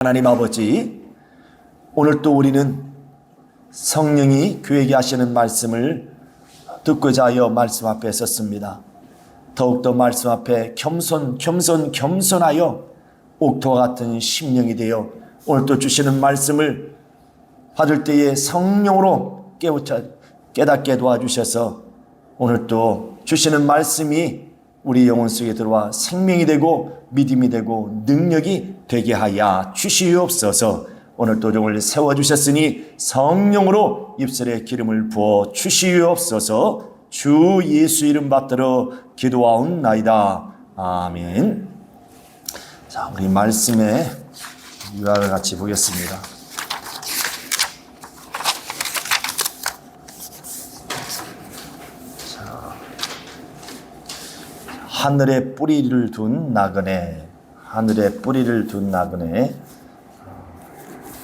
하나님 아버지, 오늘 또 우리는 성령이 교회에게 하시는 말씀을 듣고자 하여 말씀 앞에 섰습니다. 더욱더 말씀 앞에 겸손하여 옥토와 같은 심령이 되어 오늘 또 주시는 말씀을 받을 때에 성령으로 깨닫게 도와주셔서 오늘 또 주시는 말씀이 우리 영혼 속에 들어와 생명이 되고 믿음이 되고 능력이 되게 하여 주시옵소서. 오늘 또 종을 세워주셨으니 성령으로 입술에 기름을 부어 주시옵소서. 주 예수 이름 받들어 기도하옵나이다. 아멘. 자, 우리 말씀의 유학을 같이 보겠습니다. 하늘에 뿌리를 둔 나그네, 하늘에 뿌리를 둔 나그네.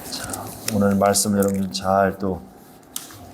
자, 오늘 말씀 여러분 잘 또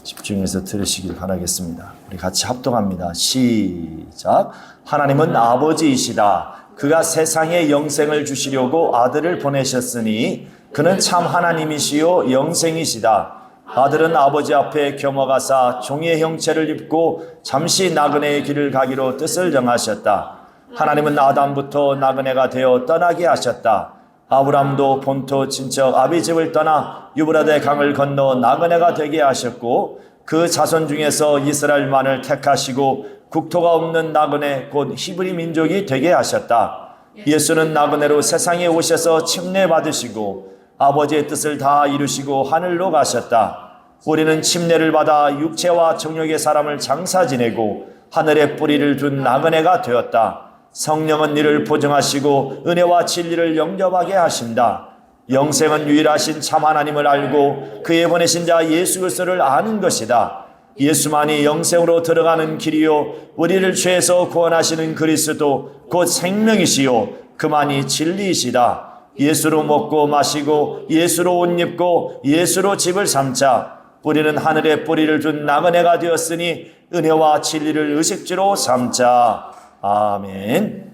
집중해서 들으시길 바라겠습니다. 우리 같이 합동합니다. 시작. 하나님은 아버지이시다. 그가 세상에 영생을 주시려고 아들을 보내셨으니 그는 참 하나님이시요 영생이시다. 아들은 아버지 앞에 겸허가사 종의 형체를 입고 잠시 나그네의 길을 가기로 뜻을 정하셨다. 하나님은 아담부터 나그네가 되어 떠나게 하셨다. 아브람도 본토 친척 아비집을 떠나 유브라데 강을 건너 나그네가 되게 하셨고 그 자손 중에서 이스라엘만을 택하시고 국토가 없는 나그네 곧 히브리 민족이 되게 하셨다. 예수는 나그네로 세상에 오셔서 침례 받으시고 아버지의 뜻을 다 이루시고 하늘로 가셨다. 우리는 침례를 받아 육체와 정욕의 사람을 장사 지내고 하늘에 뿌리를 둔 나그네가 되었다. 성령은 이를 보증하시고 은혜와 진리를 영접하게 하신다. 영생은 유일하신 참 하나님을 알고 그의 보내신 자 예수 그리스도를 아는 것이다. 예수만이 영생으로 들어가는 길이요 우리를 죄에서 구원하시는 그리스도 곧 생명이시요 그만이 진리이시다. 예수로 먹고 마시고 예수로 옷 입고 예수로 집을 삼자. 우리는 하늘에 뿌리를 둔 나그네가 되었으니 은혜와 진리를 의식주로 삼자. 아멘.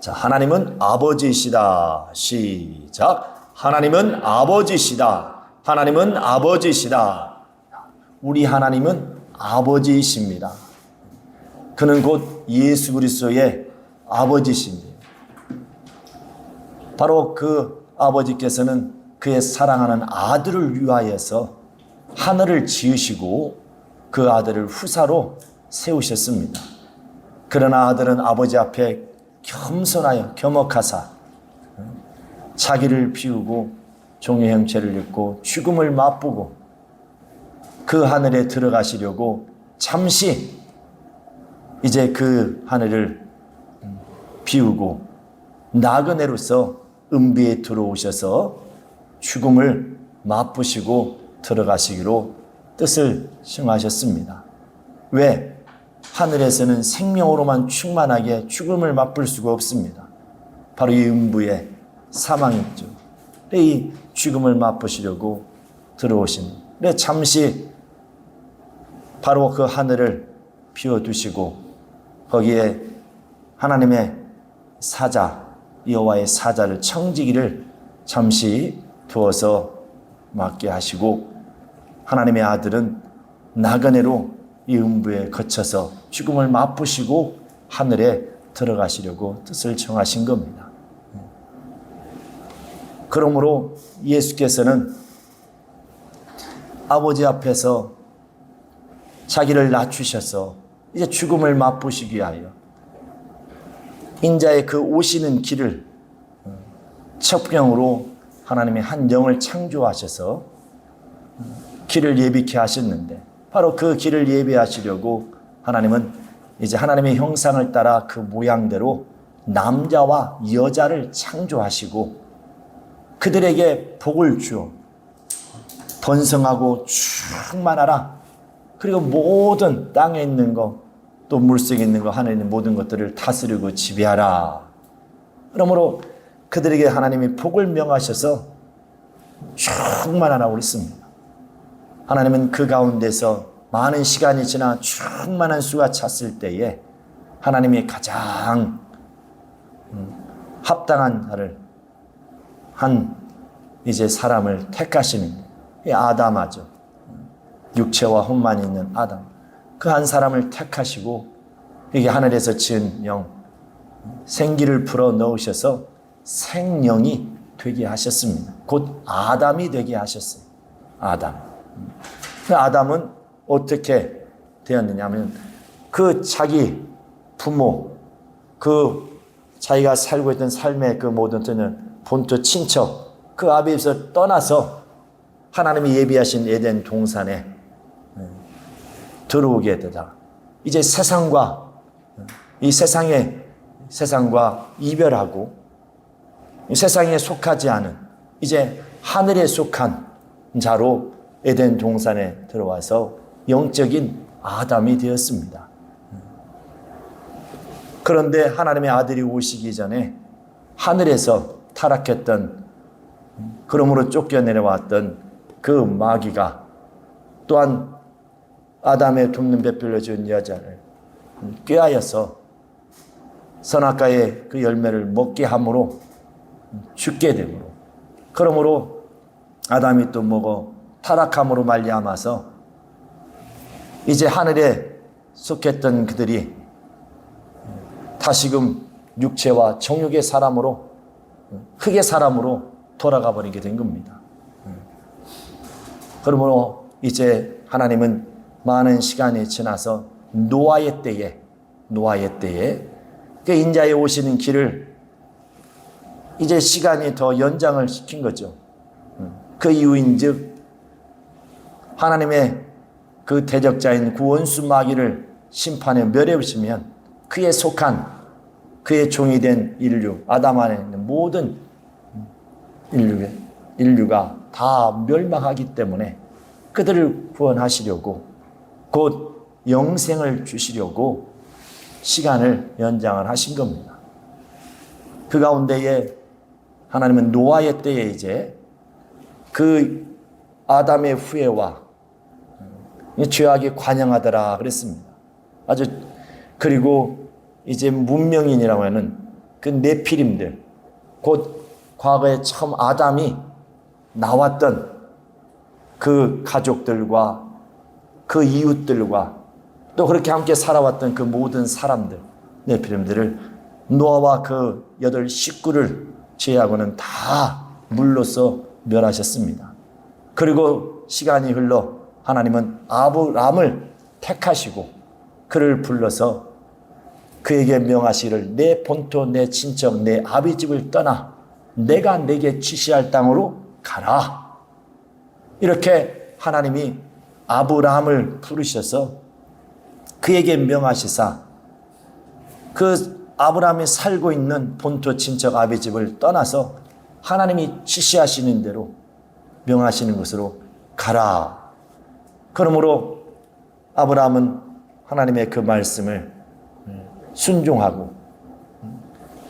자, 하나님은 아버지이시다. 시작. 하나님은 아버지이시다. 하나님은 아버지이시다. 우리 하나님은 아버지이십니다. 그는 곧 예수 그리스도의 아버지이십니다. 바로 그 아버지께서는 그의 사랑하는 아들을 위하여서 하늘을 지으시고 그 아들을 후사로 세우셨습니다. 그러나 아들은 아버지 앞에 겸손하여 겸허하사 자기를 비우고 종의 형체를 입고 죽음을 맛보고 그 하늘에 들어가시려고 잠시 이제 그 하늘을 비우고 나그네로서 은비에 들어오셔서 죽음을 맛보시고 들어가시기로 뜻을 정하셨습니다. 왜? 하늘에서는 생명으로만 충만하게 죽음을 맛볼 수가 없습니다. 바로 이 음부의 사망이죠. 이 죽음을 맛보시려고 들어오십니다. 잠시 바로 그 하늘을 비워두시고 거기에 하나님의 사자, 여호와의 사자를 청지기를 잠시 두어서 맡게 하시고 하나님의 아들은 나그네로 이 음부에 거쳐서 죽음을 맛보시고 하늘에 들어가시려고 뜻을 정하신 겁니다. 그러므로 예수께서는 아버지 앞에서 자기를 낮추셔서 이제 죽음을 맛보시기 위하여 인자의 그 오시는 길을 첩경으로 하나님의 한 영을 창조하셔서 길을 예비케 하셨는데 바로 그 길을 예비하시려고 하나님은 이제 하나님의 형상을 따라 그 모양대로 남자와 여자를 창조하시고 그들에게 복을 주어 번성하고 충만하라. 그리고 모든 땅에 있는 것, 또 물속에 있는 것, 하늘에 있는 모든 것들을 다스리고 지배하라. 그러므로 그들에게 하나님이 복을 명하셔서 충만하라고 그랬습니다. 하나님은 그 가운데서 많은 시간이 지나 충만한 수가 찼을 때에 하나님이 가장 합당한 자를 한 이제 사람을 택하시는 이 아담아죠. 육체와 혼만 있는 아담. 그 한 사람을 택하시고 이게 하늘에서 지은 영, 생기를 불어 넣으셔서 생령이 되게 하셨습니다. 곧 아담이 되게 하셨어요. 아담. 그 아담은 어떻게 되었느냐 하면 그 자기 부모, 그 자기가 살고 있던 삶의 그 모든 뜻은 본토 친척, 그 아비에서 떠나서 하나님이 예비하신 에덴 동산에 들어오게 되다. 이제 세상과 세상과 이별하고 세상에 속하지 않은 이제 하늘에 속한 자로 에덴 동산에 들어와서 영적인 아담이 되었습니다. 그런데 하나님의 아들이 오시기 전에 하늘에서 타락했던, 그러므로 쫓겨내려왔던 그 마귀가 또한 아담의 둠는 베풀려 준 여자를 꾀하여서 선악과의 그 열매를 먹게 함으로 죽게 되므로, 그러므로 아담이 또 먹어 타락함으로 말미암아서 이제 하늘에 속했던 그들이 다시금 육체와 정욕의 사람으로, 흙의 사람으로 돌아가 버리게 된 겁니다. 그러므로 이제 하나님은 많은 시간이 지나서 노아의 때에 그 인자에 오시는 길을 이제 시간이 더 연장을 시킨 거죠. 그 이유인즉 하나님의 그 대적자인 구원수 마귀를 심판에 멸해버리시면 그에 속한 그의 종이 된 인류, 아담 안에 있는 모든 인류가 다 멸망하기 때문에 그들을 구원하시려고, 곧 영생을 주시려고 시간을 연장을 하신 겁니다. 그 가운데에 하나님은 노아의 때에 이제 그 아담의 후예와 죄악이 관영하더라 그랬습니다. 아주, 그리고 이제 문명인이라고 하는 그 네피림들, 곧 과거에 처음 아담이 나왔던 그 가족들과 그 이웃들과 또 그렇게 함께 살아왔던 그 모든 사람들, 네피림들을 노아와 그 8 식구를 제하고는 다 물로써 멸하셨습니다. 그리고 시간이 흘러 하나님은 아브람을 택하시고 그를 불러서 그에게 명하시기를 내 본토, 내 친척, 내 아비 집을 떠나 내가 내게 지시할 땅으로 가라. 이렇게 하나님이 아브라함을 부르셔서 그에게 명하시사 그 아브라함이 살고 있는 본토 친척 아비 집을 떠나서 하나님이 지시하시는 대로 명하시는 것으로 가라. 그러므로 아브라함은 하나님의 그 말씀을 순종하고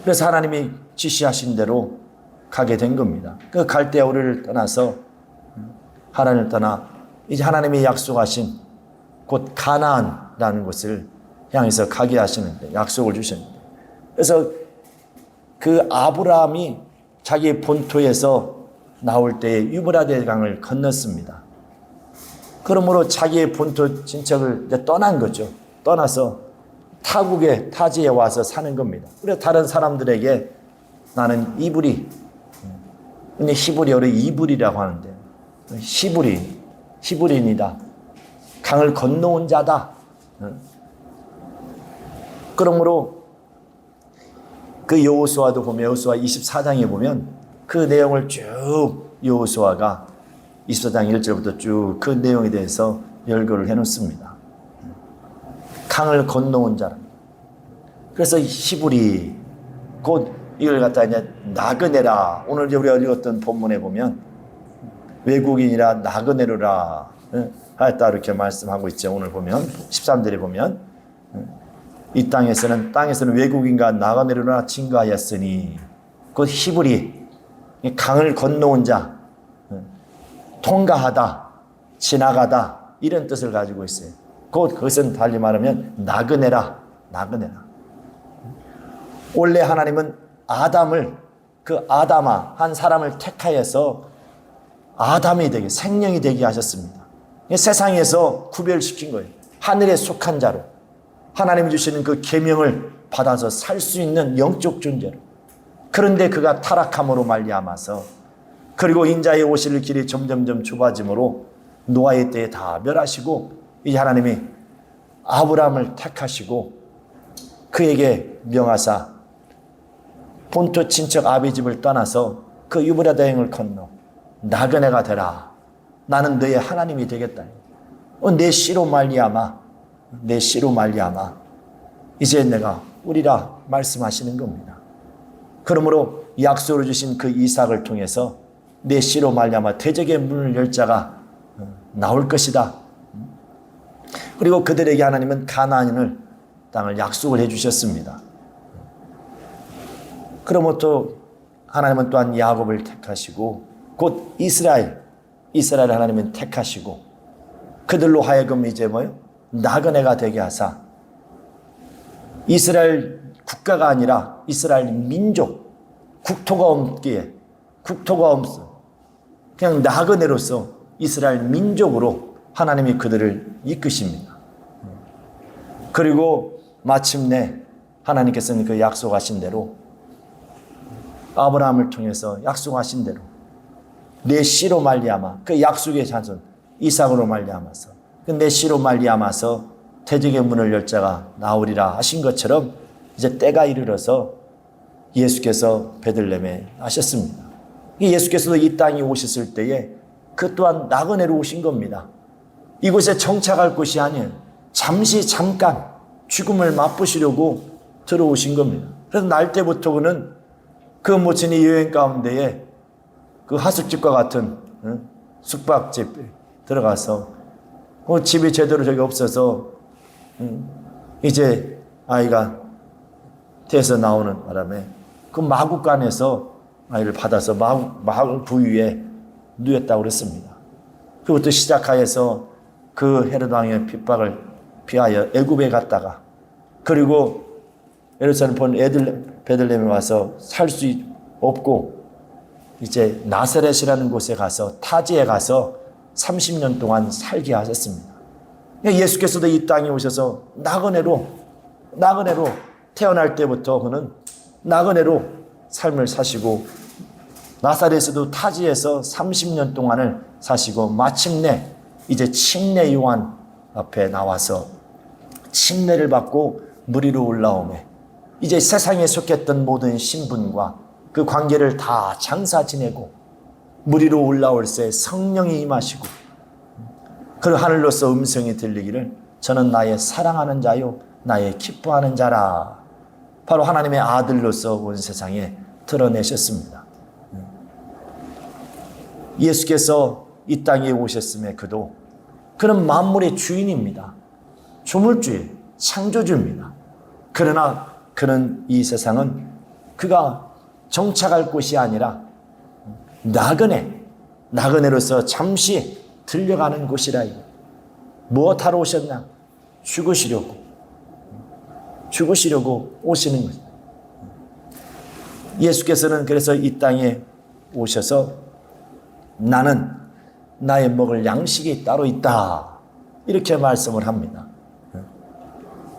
그래서 하나님이 지시하신 대로 가게 된 겁니다. 그 갈대아우를 떠나서 하란을 떠나 이제 하나님이 약속하신 곧 가나안이라는 곳을 향해서 가게 하시는데, 약속을 주셨는데, 그래서 그 아브라함이 자기 본토에서 나올 때에 유브라데 강을 건넜습니다. 그러므로 자기의 본토 친척을 이제 떠난 거죠. 떠나서 타국의 타지에 와서 사는 겁니다. 그래서 다른 사람들에게 나는 이브리, 근데 히브리어로 이브리라고 하는데 히브리인이다. 강을 건너온 자다. 그러므로 그 여호수아도 보면 여호수아 24장에 보면 그 내용을 쭉 여호수아가 24장 1절부터 쭉 그 내용에 대해서 열거를 해놓습니다. 강을 건너온 자라. 그래서 히브리 곧 이걸 갖다 이제 나그네라. 오늘 우리가 읽었던 본문에 보면 외국인이라 나그네로라 하였다 이렇게 말씀하고 있죠. 오늘 보면 13절에 보면 이 땅에서는 외국인과 나그네로라 칭거하였으니 곧 히브리, 강을 건너온 자, 통과하다, 지나가다 이런 뜻을 가지고 있어요. 곧 그것은 달리 말하면 나그네라. 원래 하나님은 아담을, 그 아담아 한 사람을 택하여서 아담이 되게, 생명이 되게 하셨습니다. 세상에서 구별시킨 거예요. 하늘에 속한 자로, 하나님이 주시는 그 계명을 받아서 살 수 있는 영적 존재로. 그런데 그가 타락함으로 말미암아서, 그리고 인자의 오실 길이 점점점 좁아짐으로 노아의 때에 다 멸하시고, 이제 하나님이 아브라함을 택하시고 그에게 명하사 본토 친척 아비 집을 떠나서 그 유브라다행을 건너 나그네가 되라. 나는 너의 하나님이 되겠다. 내 씨로 말미암아, 내 씨로 말미암아 이제 내가 우리라 말씀하시는 겁니다. 그러므로 약속을 주신 그 이삭을 통해서 내 씨로 말미암아 대적의 문을 열 자가 나올 것이다. 그리고 그들에게 하나님은 가나안을 땅을 약속을 해주셨습니다. 그러므로 또 하나님은 또한 야곱을 택하시고 곧 이스라엘 하나님은 택하시고 그들로 하여금 이제 뭐요? 나그네가 되게 하사 이스라엘 국가가 아니라 이스라엘 민족, 국토가 없어. 그냥 나그네로서 이스라엘 민족으로 하나님이 그들을 이끄십니다. 그리고 마침내 하나님께서는 그 약속하신 대로 아브라함을 통해서 약속하신 대로 내 씨로 말미암아 그 약속의 자손 이삭으로 말미암아서 그 내 씨로 말미암아서 대적의 문을 열 자가 나오리라 하신 것처럼 이제 때가 이르러서 예수께서 베들레헴에 나셨습니다. 예수께서도 이 땅에 오셨을 때에 그 또한 나그네로 오신 겁니다. 이곳에 정착할 곳이 아니에요. 잠깐 죽음을 맛보시려고 들어오신 겁니다. 그래서 날 때부터 그는 그 모친이 여행 가운데에 그 하숙집과 같은 숙박집 들어가서 집이 제대로 저기 없어서 이제 아이가 돼서 나오는 바람에 그 마구간에서 아이를 받아서 마구 부위에 누였다고 그랬습니다. 그부터 시작하여서 그 헤롯 왕의 핍박을 피하여 애굽에 갔다가 그리고 예루살렘 본 베들레헴에 와서 살 수 없고 이제 나사렛이라는 곳에 가서 타지에 가서 30년 동안 살게 하셨습니다. 예수께서도 이 땅에 오셔서 나그네로 태어날 때부터 그는 나그네로 삶을 사시고 나사렛에도 타지에서 30년 동안을 사시고 마침내 이제 침례 요한 앞에 나와서 침례를 받고 물 위로 올라오매 이제 세상에 속했던 모든 신분과 그 관계를 다 장사 지내고 물 위로 올라올 새 성령이 임하시고 그 하늘로서 음성이 들리기를 저는 나의 사랑하는 자요 나의 기뻐하는 자라. 바로 하나님의 아들로서 온 세상에 드러내셨습니다. 예수께서 이 땅에 오셨음에 그는 만물의 주인입니다. 조물주예요. 창조주입니다. 그러나 그는 이 세상은 그가 정착할 곳이 아니라 나그네로서 잠시 들려가는 곳이라. 무엇하러 오셨나? 죽으시려고 오시는 거죠. 예수께서는 그래서 이 땅에 오셔서 나는 나의 먹을 양식이 따로 있다. 이렇게 말씀을 합니다.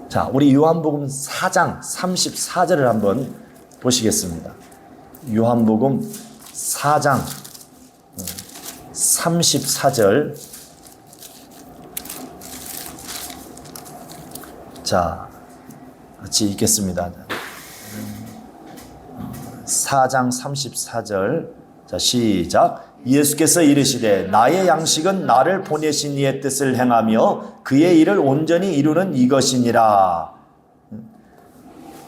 자, 우리 요한복음 4장 34절을 한번 보시겠습니다. 요한복음 4장 34절. 자, 같이 읽겠습니다. 4장 34절. 자, 시작. 예수께서 이르시되 나의 양식은 나를 보내신 이의 뜻을 행하며 그의 일을 온전히 이루는 이것이니라.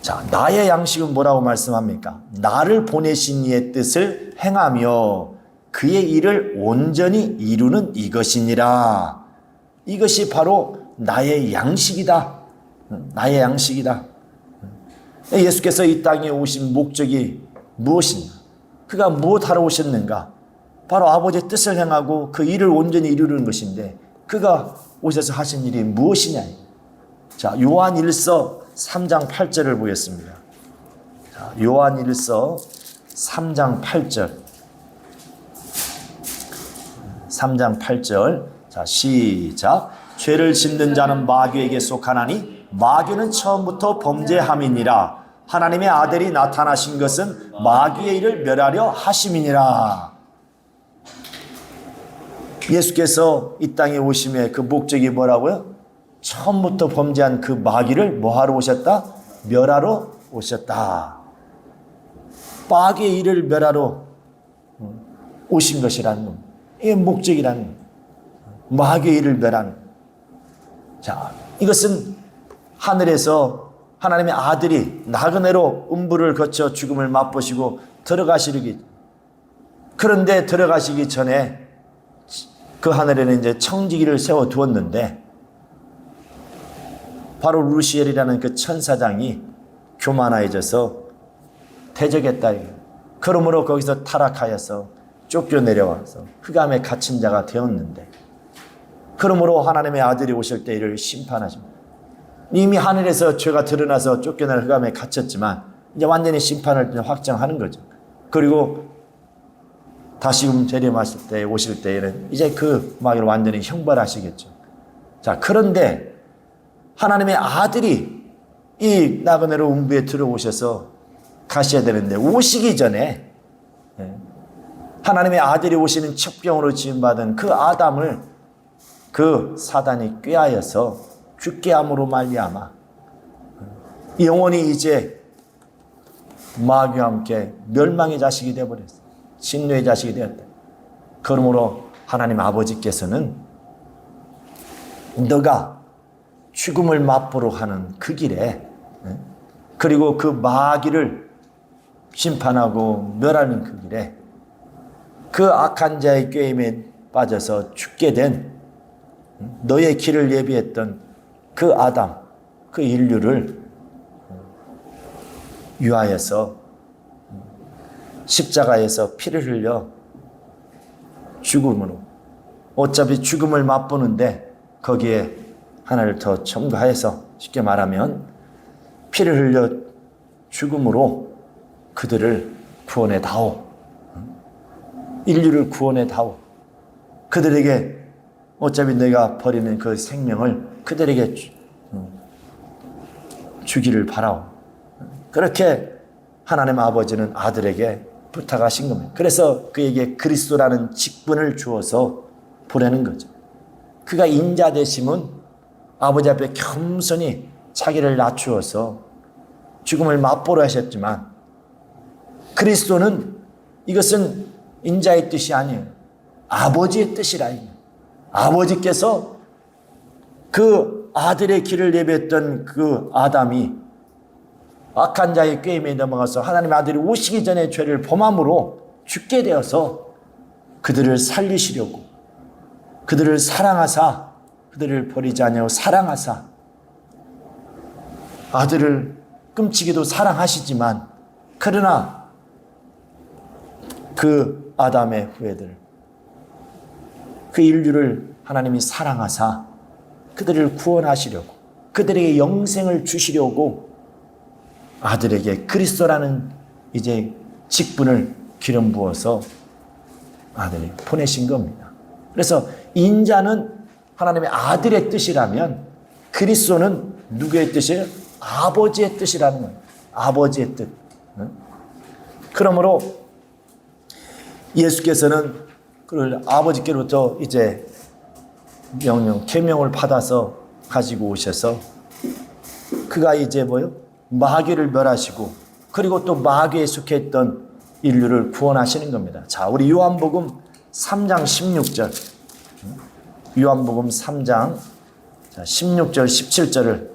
자, 나의 양식은 뭐라고 말씀합니까? 나를 보내신 이의 뜻을 행하며 그의 일을 온전히 이루는 이것이니라. 이것이 바로 나의 양식이다. 나의 양식이다. 예수께서 이 땅에 오신 목적이 무엇이냐? 그가 무엇하러 오셨는가? 바로 아버지의 뜻을 행하고 그 일을 온전히 이루는 것인데 그가 오셔서 하신 일이 무엇이냐? 자, 요한일서 3장 8절을 보겠습니다. 자, 요한일서 3장 8절. 3장 8절. 자, 시작. 죄를 짓는 자는 마귀에게 속하나니 마귀는 처음부터 범죄함이니라. 하나님의 아들이 나타나신 것은 마귀의 일을 멸하려 하심이니라. 예수께서 이 땅에 오심의 그 목적이 뭐라고요? 처음부터 범죄한 그 마귀를 뭐하러 오셨다? 멸하러 오셨다. 마귀의 일을 멸하러 오신 것이라는 겁니다. 이게 목적이라는 겁니다. 마귀의 일을 멸하는. 자, 이것은 하늘에서 하나님의 아들이 나그네로 음부를 거쳐 죽음을 맛보시고 들어가시기, 그런데 들어가시기 전에 그 하늘에는 이제 청지기를 세워 두었는데 바로 루시엘이라는 그 천사장이 교만해져서 대적했다. 그러므로 거기서 타락하여서 쫓겨내려와서 흑암에 갇힌 자가 되었는데, 그러므로 하나님의 아들이 오실 때 이를 심판하십니다. 이미 하늘에서 죄가 드러나서 쫓겨날 흑암에 갇혔지만 이제 완전히 심판을 확정하는 거죠. 그리고 다시금 재림하실 때, 오실 때에는 이제 그 마귀를 완전히 형벌하시겠죠. 자, 그런데 하나님의 아들이 이 나그네로 음부에 들어오셔서 가셔야 되는데, 오시기 전에 하나님의 아들이 오시는 척병으로 지음받은 그 아담을 그 사단이 꾀하여서 죽게 함으로 말미암아 영혼이 이제 마귀와 함께 멸망의 자식이 되어버렸어요. 진노의 자식이 되었다. 그러므로 하나님 아버지께서는 너가 죽음을 맛보러 하는 그 길에, 그리고 그 마귀를 심판하고 멸하는 그 길에 그 악한 자의 꾀임에 빠져서 죽게 된 너의 길을 예비했던 그 아담, 그 인류를 위하여서 십자가에서 피를 흘려 죽음으로, 어차피 죽음을 맛보는데 거기에 하나를 더 첨가해서, 쉽게 말하면 피를 흘려 죽음으로 그들을 구원해 다오. 인류를 구원해 다오. 그들에게 어차피 내가 버리는 그 생명을 그들에게 주기를 바라오. 그렇게 하나님 아버지는 아들에게 부탁하신 겁니다. 그래서 그에게 그리스도라는 직분을 주어서 보내는 거죠. 그가 인자 되심은 아버지 앞에 겸손히 자기를 낮추어서 죽음을 맛보러 하셨지만, 그리스도는 이것은 인자의 뜻이 아니에요. 아버지의 뜻이라. 아버지께서 그 아들의 길을 예비했던 그 아담이 악한 자의 꾀임에 넘어가서 하나님의 아들이 오시기 전에 죄를 범함으로 죽게 되어서 그들을 살리시려고, 그들을 사랑하사, 그들을 버리지 아니하고 사랑하사, 아들을 끔찍이도 사랑하시지만, 그러나 그 아담의 후예들, 그 인류를 하나님이 사랑하사 그들을 구원하시려고, 그들에게 영생을 주시려고 아들에게 그리스도라는 이제 직분을 기름 부어서 아들이 보내신 겁니다. 그래서 인자는 하나님의 아들의 뜻이라면 그리스도는 누구의 뜻이에요? 아버지의 뜻이라는 거예요. 아버지의 뜻. 그러므로 예수께서는 그를 아버지께로부터 이제 계명을 받아서 가지고 오셔서 그가 이제 뭐요? 마귀를 멸하시고, 그리고 또 마귀에 속해 있던 인류를 구원하시는 겁니다. 자, 우리 요한복음 3장 16절. 요한복음 3장 16절 17절을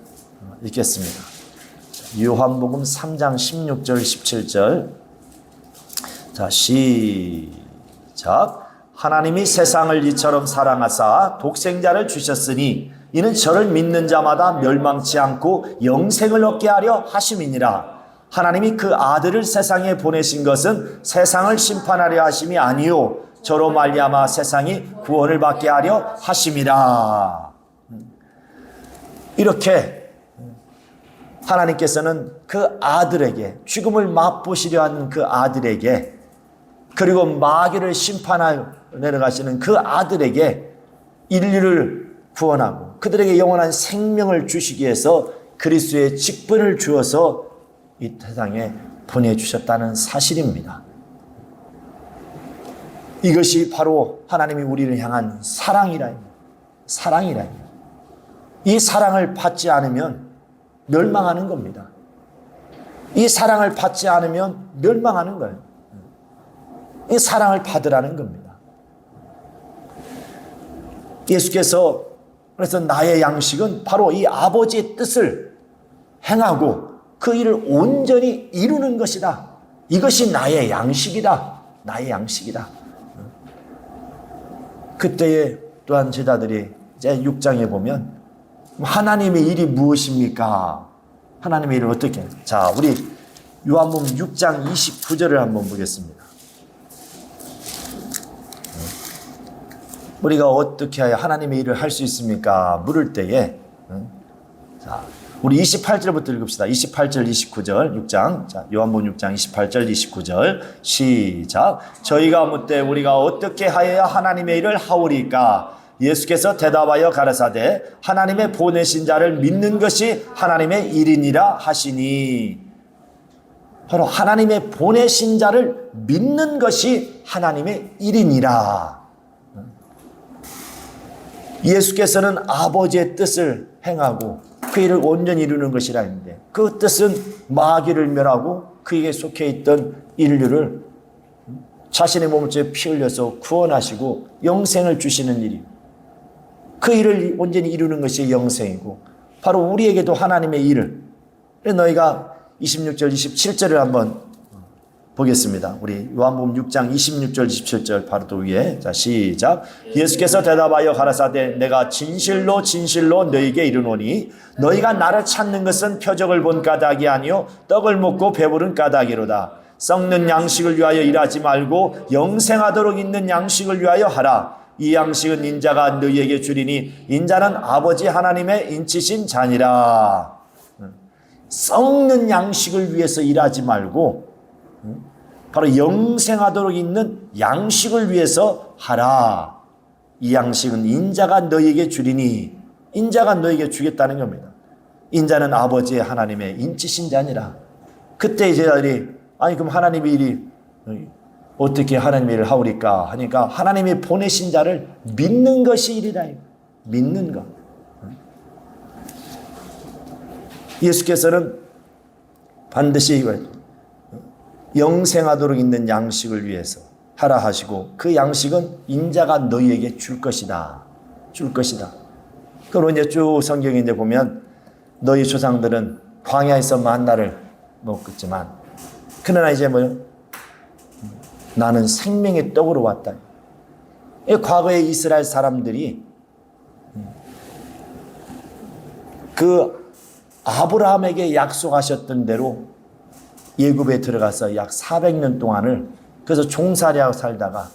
읽겠습니다. 요한복음 3장 16절 17절. 자, 시작. 하나님이 세상을 이처럼 사랑하사 독생자를 주셨으니 이는 저를 믿는 자마다 멸망치 않고 영생을 얻게 하려 하심이니라. 하나님이 그 아들을 세상에 보내신 것은 세상을 심판하려 하심이 아니요 저로 말미암아 세상이 구원을 받게 하려 하심이라. 이렇게 하나님께서는 그 아들에게, 죽음을 맛보시려 하는 그 아들에게 그리고 마귀를 심판하여 내려가시는 그 아들에게 인류를 구원하고 그들에게 영원한 생명을 주시기 위해서 그리스도의 직분을 주어서 이 세상에 보내주셨다는 사실입니다. 이것이 바로 하나님이 우리를 향한 사랑이라. 이 사랑을 받지 않으면 멸망하는 겁니다. 이 사랑을 받지 않으면 멸망하는 거예요. 이 사랑을 받으라는 겁니다. 예수께서 그래서 나의 양식은 바로 이 아버지의 뜻을 행하고 그 일을 온전히 이루는 것이다. 이것이 나의 양식이다. 나의 양식이다. 그때에 또한 제자들이 이제 6장에 보면 하나님의 일이 무엇입니까? 하나님의 일을 어떻게 해요? 자, 우리 요한복음 6장 29절을 한번 보겠습니다. 우리가 어떻게 해야 하나님의 일을 할 수 있습니까? 물을 때에 자, 우리 28절부터 읽읍시다. 28절, 29절, 6장. 자, 요한복음 6장 28절, 29절. 시작. 저희가 묻되 우리가 어떻게 하여야 하나님의 일을 하오리까? 예수께서 대답하여 가라사대 하나님의 보내신 자를 믿는 것이 하나님의 일이니라 하시니. 바로 하나님의 보내신 자를 믿는 것이 하나님의 일이니라. 예수께서는 아버지의 뜻을 행하고 그 일을 온전히 이루는 것이라 했는데 그 뜻은 마귀를 멸하고 그에게 속해 있던 인류를 자신의 몸을 피 흘려서 구원하시고 영생을 주시는 일이, 그 일을 온전히 이루는 것이 영생이고 바로 우리에게도 하나님의 일을. 너희가 26절 27절을 한번 보겠습니다. 우리 요한복음 6장 26절 27절 바로 또 위에. 자, 시작. 예수께서 대답하여 가라사대 내가 진실로 진실로 너희에게 이르노니 너희가 나를 찾는 것은 표적을 본 까닭이 아니요 떡을 먹고 배부른 까닭이로다. 썩는 양식을 위하여 일하지 말고 영생하도록 있는 양식을 위하여 하라. 이 양식은 인자가 너희에게 주리니 인자는 아버지 하나님의 인치신 자니라. 썩는 양식을 위해서 일하지 말고 바로 영생하도록 있는 양식을 위해서 하라. 이 양식은 인자가 너희에게 주리니, 인자가 너희에게 주겠다는 겁니다. 인자는 아버지 하나님의 인치신 자니라. 그때 제자들이 아니 그럼 하나님의 일이 어떻게 하나님의 일을 하오리까 하니까 하나님이 보내신 자를 믿는 것이 일이라. 믿는 것. 예수께서는 반드시 영생하도록 있는 양식을 위해서 하라 하시고 그 양식은 인자가 너희에게 줄 것이다. 줄 것이다. 그리고 이제 쭉 성경에 이제 보면 너희 조상들은 광야에서 만나를 먹었지만 그러나 이제 나는 생명의 떡으로 왔다. 과거에 이스라엘 사람들이 그 아브라함에게 약속하셨던 대로 예굽에 들어가서 약 400년 동안을 그래서 종살이하고 살다가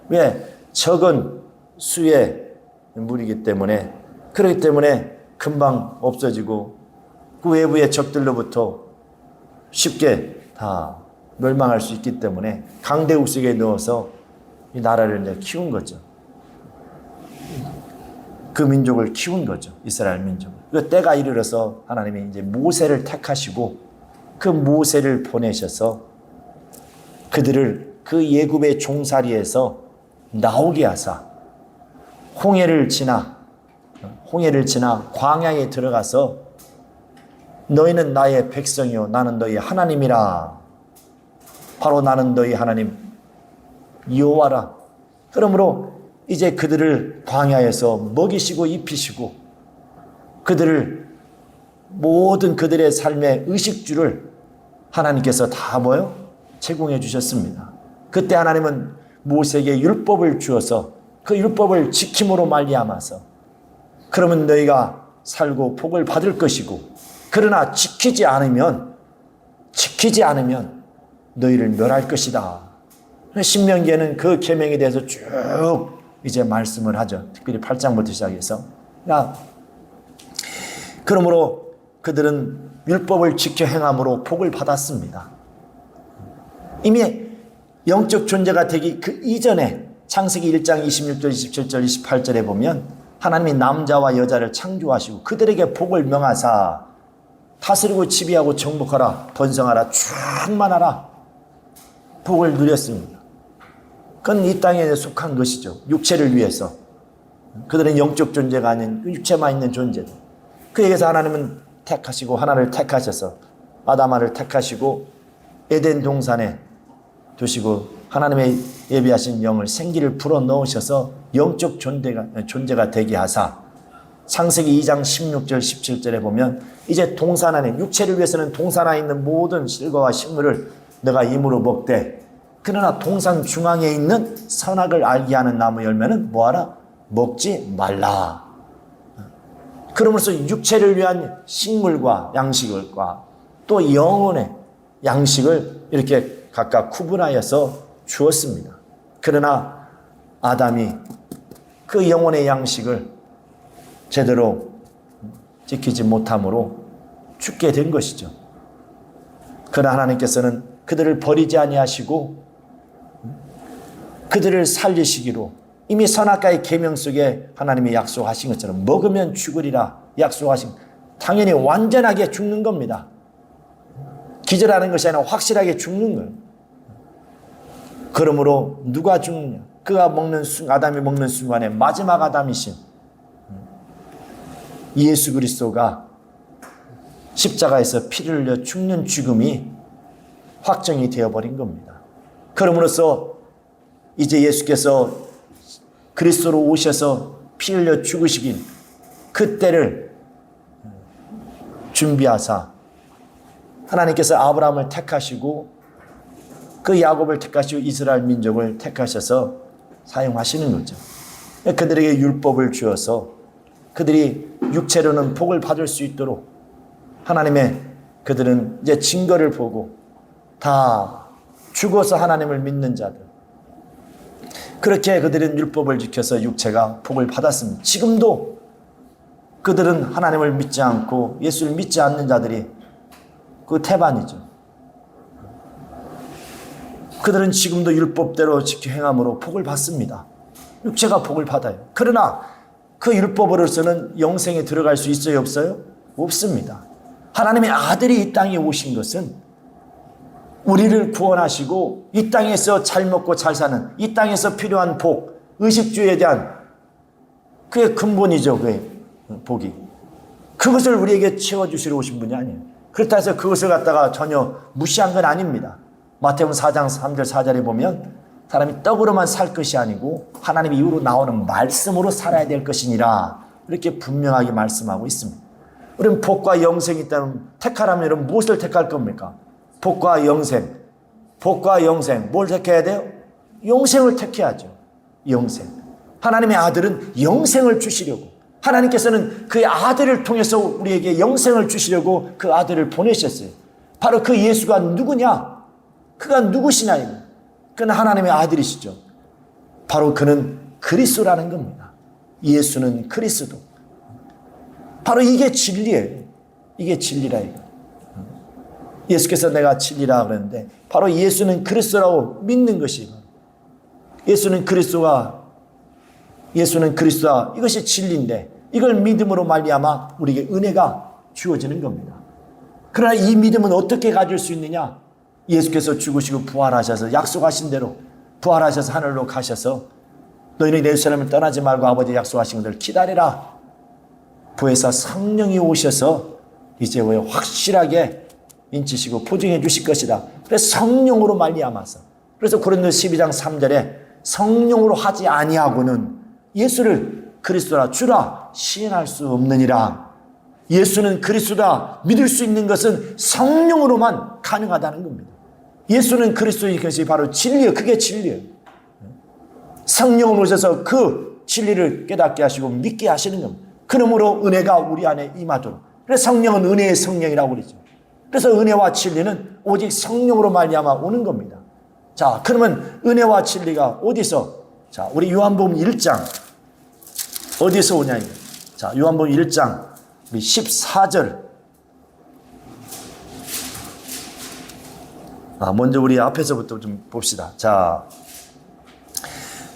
왜 적은 수의 물이기 때문에 그렇기 때문에 금방 없어지고 그 외부의 적들로부터 쉽게 다 멸망할 수 있기 때문에 강대국 속에 넣어서 이 나라를 이제 키운 거죠. 그 민족을 키운 거죠. 이스라엘 민족을. 그 때가 이르러서 하나님이 이제 모세를 택하시고 그 모세를 보내셔서 그들을 그 예굽의 종살이에서 나오게 하사 홍해를 지나 광야에 들어가서 너희는 나의 백성이요 나는 너희 하나님이라. 바로 나는 너희 하나님 여호와라. 그러므로 이제 그들을 광야에서 먹이시고 입히시고 그들을 모든 그들의 삶의 의식주를 하나님께서 다 제공해 주셨습니다. 그때 하나님은 모세에게 율법을 주어서 그 율법을 지킴으로 말미암아서 그러면 너희가 살고 복을 받을 것이고 그러나 지키지 않으면 너희를 멸할 것이다. 신명기에는 그 계명에 대해서 쭉 이제 말씀을 하죠. 특별히 8장부터 시작해서. 그러므로 그들은 율법을 지켜 행함으로 복을 받았습니다. 이미 영적 존재가 되기 그 이전에 창세기 1장 26절, 27절, 28절에 보면 하나님이 남자와 여자를 창조하시고 그들에게 복을 명하사 다스리고 지배하고 정복하라, 번성하라, 충만하라 복을 누렸습니다. 그건 이 땅에 속한 것이죠. 육체를 위해서. 그들은 영적 존재가 아닌 육체만 있는 존재들. 그에게서 하나님은 택하시고 하나를 택하셔서 아담아를 택하시고 에덴 동산에 두시고 하나님의 예비하신 영을 생기를 불어넣으셔서 영적 존재가 되게 하사 창세기 2장 16절 17절에 보면 이제 동산 안에 육체를 위해서는 동산 안에 있는 모든 실과와 식물을 너가 임으로 먹되 그러나 동산 중앙에 있는 선악을 알게 하는 나무 열매는 뭐하라? 먹지 말라. 그러면서 육체를 위한 식물과 양식과 또 영혼의 양식을 이렇게 각각 구분하여서 주었습니다. 그러나 아담이 그 영혼의 양식을 제대로 지키지 못함으로 죽게 된 것이죠. 그러나 하나님께서는 그들을 버리지 아니하시고 그들을 살리시기로 이미 선악과의 계명 속에 하나님이 약속하신 것처럼 먹으면 죽으리라 약속하신, 당연히 완전하게 죽는 겁니다. 기절하는 것이 아니라 확실하게 죽는 거예요. 그러므로 누가 죽느냐? 그가 먹는 아담이 먹는 순간에 마지막 아담이신 예수 그리스도가 십자가에서 피를 흘려 죽는 죽음이 확정이 되어버린 겁니다. 그러므로써 이제 예수께서 그리스도로 오셔서 피 흘려 죽으시긴 그때를 준비하사 하나님께서 아브라함을 택하시고 그 야곱을 택하시고 이스라엘 민족을 택하셔서 사용하시는 거죠. 그들에게 율법을 주어서 그들이 육체로는 복을 받을 수 있도록 하나님의 그들은 이제 증거를 보고 다 죽어서 하나님을 믿는 자들, 그렇게 그들은 율법을 지켜서 육체가 복을 받았습니다. 지금도 그들은 하나님을 믿지 않고 예수를 믿지 않는 자들이 그 태반이죠. 그들은 지금도 율법대로 지켜 행함으로 복을 받습니다. 육체가 복을 받아요. 그러나 그 율법으로서는 영생에 들어갈 수 있어요, 없어요? 없습니다. 하나님의 아들이 이 땅에 오신 것은 우리를 구원하시고 이 땅에서 잘 먹고 잘 사는, 이 땅에서 필요한 복, 의식주에 대한 그게 근본이죠. 그게 복이. 그것을 우리에게 채워주시러 오신 분이 아니에요. 그렇다 해서 그것을 갖다가 전혀 무시한 건 아닙니다. 마태복음 4장 3절 4절에 보면 사람이 떡으로만 살 것이 아니고 하나님 이후로 나오는 말씀으로 살아야 될 것이니라, 이렇게 분명하게 말씀하고 있습니다. 우리는 복과 영생이 있다면 택하라면 여러분 무엇을 택할 겁니까? 복과 영생. 복과 영생. 뭘 택해야 돼요? 영생을 택해야죠. 영생. 하나님의 아들은 영생을 주시려고, 하나님께서는 그의 아들을 통해서 우리에게 영생을 주시려고 그 아들을 보내셨어요. 바로 그 예수가 누구냐? 그가 누구시냐? 그는 하나님의 아들이시죠. 바로 그는 그리스도라는 겁니다. 예수는 그리스도. 바로 이게 진리예요. 이게 진리라 이거. 예수께서 내가 진리라 그랬는데 바로 예수는 그리스도라고 믿는 것이, 예수는 그리스도다, 이것이 진리인데 이걸 믿음으로 말미암아 우리에게 은혜가 주어지는 겁니다. 그러나 이 믿음은 어떻게 가질 수 있느냐? 예수께서 죽으시고 부활하셔서 약속하신 대로 부활하셔서 하늘로 가셔서 너희는 예루살렘을 떠나지 말고 아버지 약속하신 것을 기다리라. 부에서 성령이 오셔서 이제 확실하게 인치시고 보증해 주실 것이다. 그래서 성령으로 말미암아서, 그래서 고린도 12장 3절에 성령으로 하지 아니하고는 예수를 그리스도라 주라 시인할 수 없느니라. 예수는 그리스도다 믿을 수 있는 것은 성령으로만 가능하다는 겁니다. 예수는 그리스도인 것이 바로 진리예요. 그게 진리예요. 성령을 오셔서 그 진리를 깨닫게 하시고 믿게 하시는 겁니다. 그러므로 은혜가 우리 안에 임하도록. 그래서 성령은 은혜의 성령이라고 그러죠. 그래서 은혜와 진리는 오직 성령으로 말미암아 오는 겁니다. 자, 그러면 은혜와 진리가 어디서? 자, 우리 요한복음 1장 어디서 오냐 이거. 자, 요한복음 1장 우리 14절. 먼저 우리 앞에서부터 좀 봅시다. 자,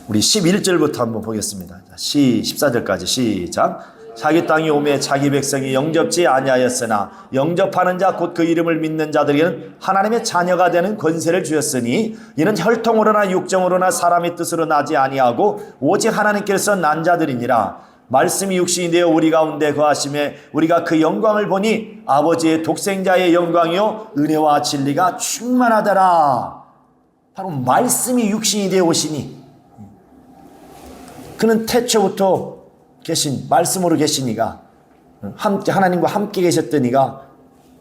우리 11절부터 한번 보겠습니다. 14절까지 시작. 자기 땅이 오매 자기 백성이 영접지 아니하였으나 영접하는 자 곧 그 이름을 믿는 자들에게는 하나님의 자녀가 되는 권세를 주었으니 이는 혈통으로나 육정으로나 사람의 뜻으로 나지 아니하고 오직 하나님께서 난 자들이니라. 말씀이 육신이 되어 우리 가운데 거하심에 우리가 그 영광을 보니 아버지의 독생자의 영광이요 은혜와 진리가 충만하더라. 바로 말씀이 육신이 되어 오시니 그는 태초부터 계신 말씀으로 계시니가 함께 하나님과 함께 계셨더니가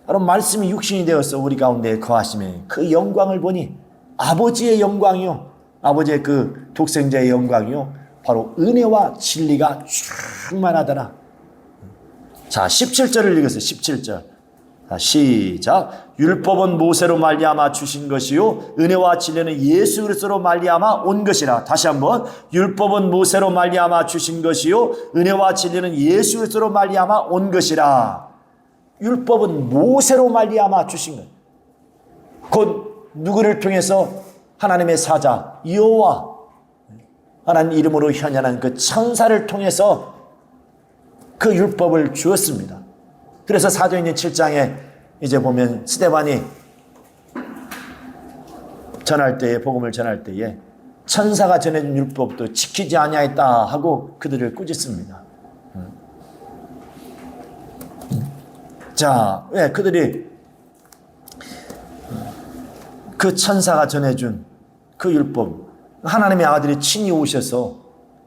바로 말씀이 육신이 되어서 우리 가운데 거하시며 그 영광을 보니 아버지의 영광이요 아버지의 그 독생자의 영광이요 바로 은혜와 진리가 충만하더라. 자, 17절을 읽으세요. 17절. 자, 시작. 율법은 모세로 말미암아 주신 것이요 은혜와 진리는 예수 그리스도로 말미암아 온 것이라. 다시 한번. 율법은 모세로 말미암아 주신 것이요 은혜와 진리는 예수 그리스도로 말미암아 온 것이라. 율법은 모세로 말미암아 주신 것. 곧 누구를 통해서? 하나님의 사자 여호와 하나님 이름으로 현현한 그 천사를 통해서 그 율법을 주었습니다. 그래서 사도행전 7장에 이제 보면 스데반이 전할 때에 복음을 전할 때에 천사가 전해준 율법도 지키지 아니하였다 하고 그들을 꾸짖습니다. 자, 왜 그들이 그 천사가 전해준 그 율법 하나님의 아들이 친히 오셔서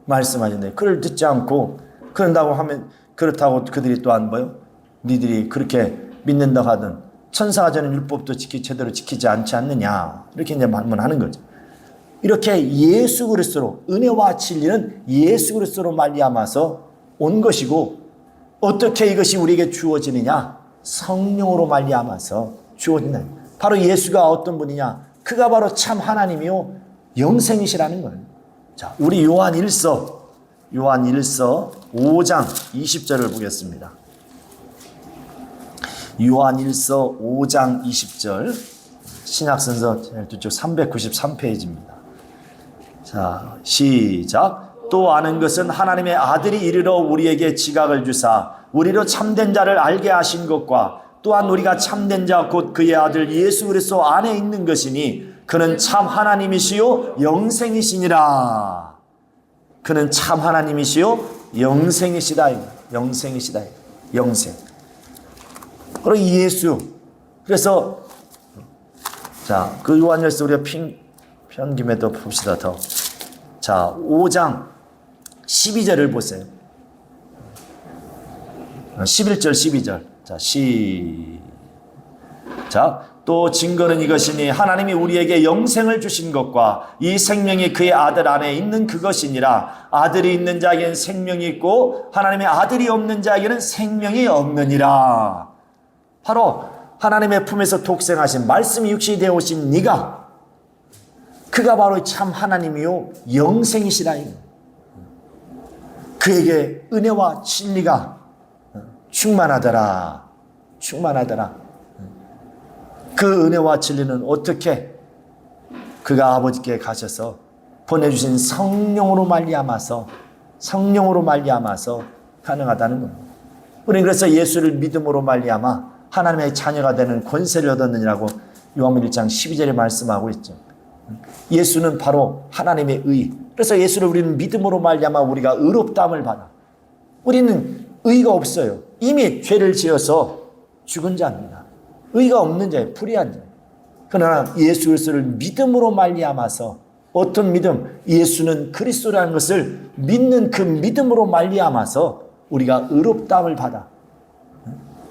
말씀하셨는데 그를 듣지 않고 그런다고 하면 그렇다고 그들이 또한 뭐요? 니들이 그렇게 믿는다고 하든 천사가 전한 율법도 제대로 지키지 않지 않느냐 이렇게 이제 말문하는 거죠. 이렇게 예수 그리스도로 은혜와 진리는 예수 그리스도로 말미암아서 온 것이고 어떻게 이것이 우리에게 주어지느냐? 성령으로 말미암아서 주어진다. 바로 예수가 어떤 분이냐? 그가 바로 참 하나님이요 영생이시라는 거예요. 자, 우리 요한 1서 5장 20절을 보겠습니다. 요한 1서 5장 20절 신약선서 뒤쪽 393페이지입니다. 자, 시작. 또 아는 것은 하나님의 아들이 이르러 우리에게 지각을 주사 우리로 참된 자를 알게 하신 것과 또한 우리가 참된 자 곧 그의 아들 예수 그리스도 안에 있는 것이니 그는 참 하나님이시요 영생이시니라. 그는 참 하나님이시요 영생이시다. 영생이시다. 영생. 그리고 예수. 그래서 자, 그 요한일서 우리가 편김에도 봅시다. 더. 자, 5장 12절을 보세요. 11절 12절. 자, 시작. 또 증거는 이것이니 하나님이 우리에게 영생을 주신 것과 이 생명이 그의 아들 안에 있는 그것이니라. 아들이 있는 자에게는 생명이 있고 하나님의 아들이 없는 자에게는 생명이 없느니라. 바로 하나님의 품에서 독생하신 말씀이 육신이 되어 오신 네가 그가 바로 참 하나님이요 영생이시라. 그에게 은혜와 진리가 충만하더라. 충만하더라. 그 은혜와 진리는 어떻게 그가 아버지께 가셔서 보내주신 성령으로 말미암아서 가능하다는 겁니다. 우리는 그래서 예수를 믿음으로 말미암아 하나님의 자녀가 되는 권세를 얻었느니라고 요한복음 1장 12절에 말씀하고 있죠. 예수는 바로 하나님의 의. 그래서 예수를 우리는 믿음으로 말미암아 우리가 의롭다함을 받아. 우리는 의가 없어요. 이미 죄를 지어서 죽은 자입니다. 의가 없는 자예요. 불의한 자예요. 그러나 예수 그리스도를 믿음으로 말미암아서 어떤 믿음? 예수는 그리스도라는 것을 믿는 그 믿음으로 말미암아서 우리가 의롭다함을 받아.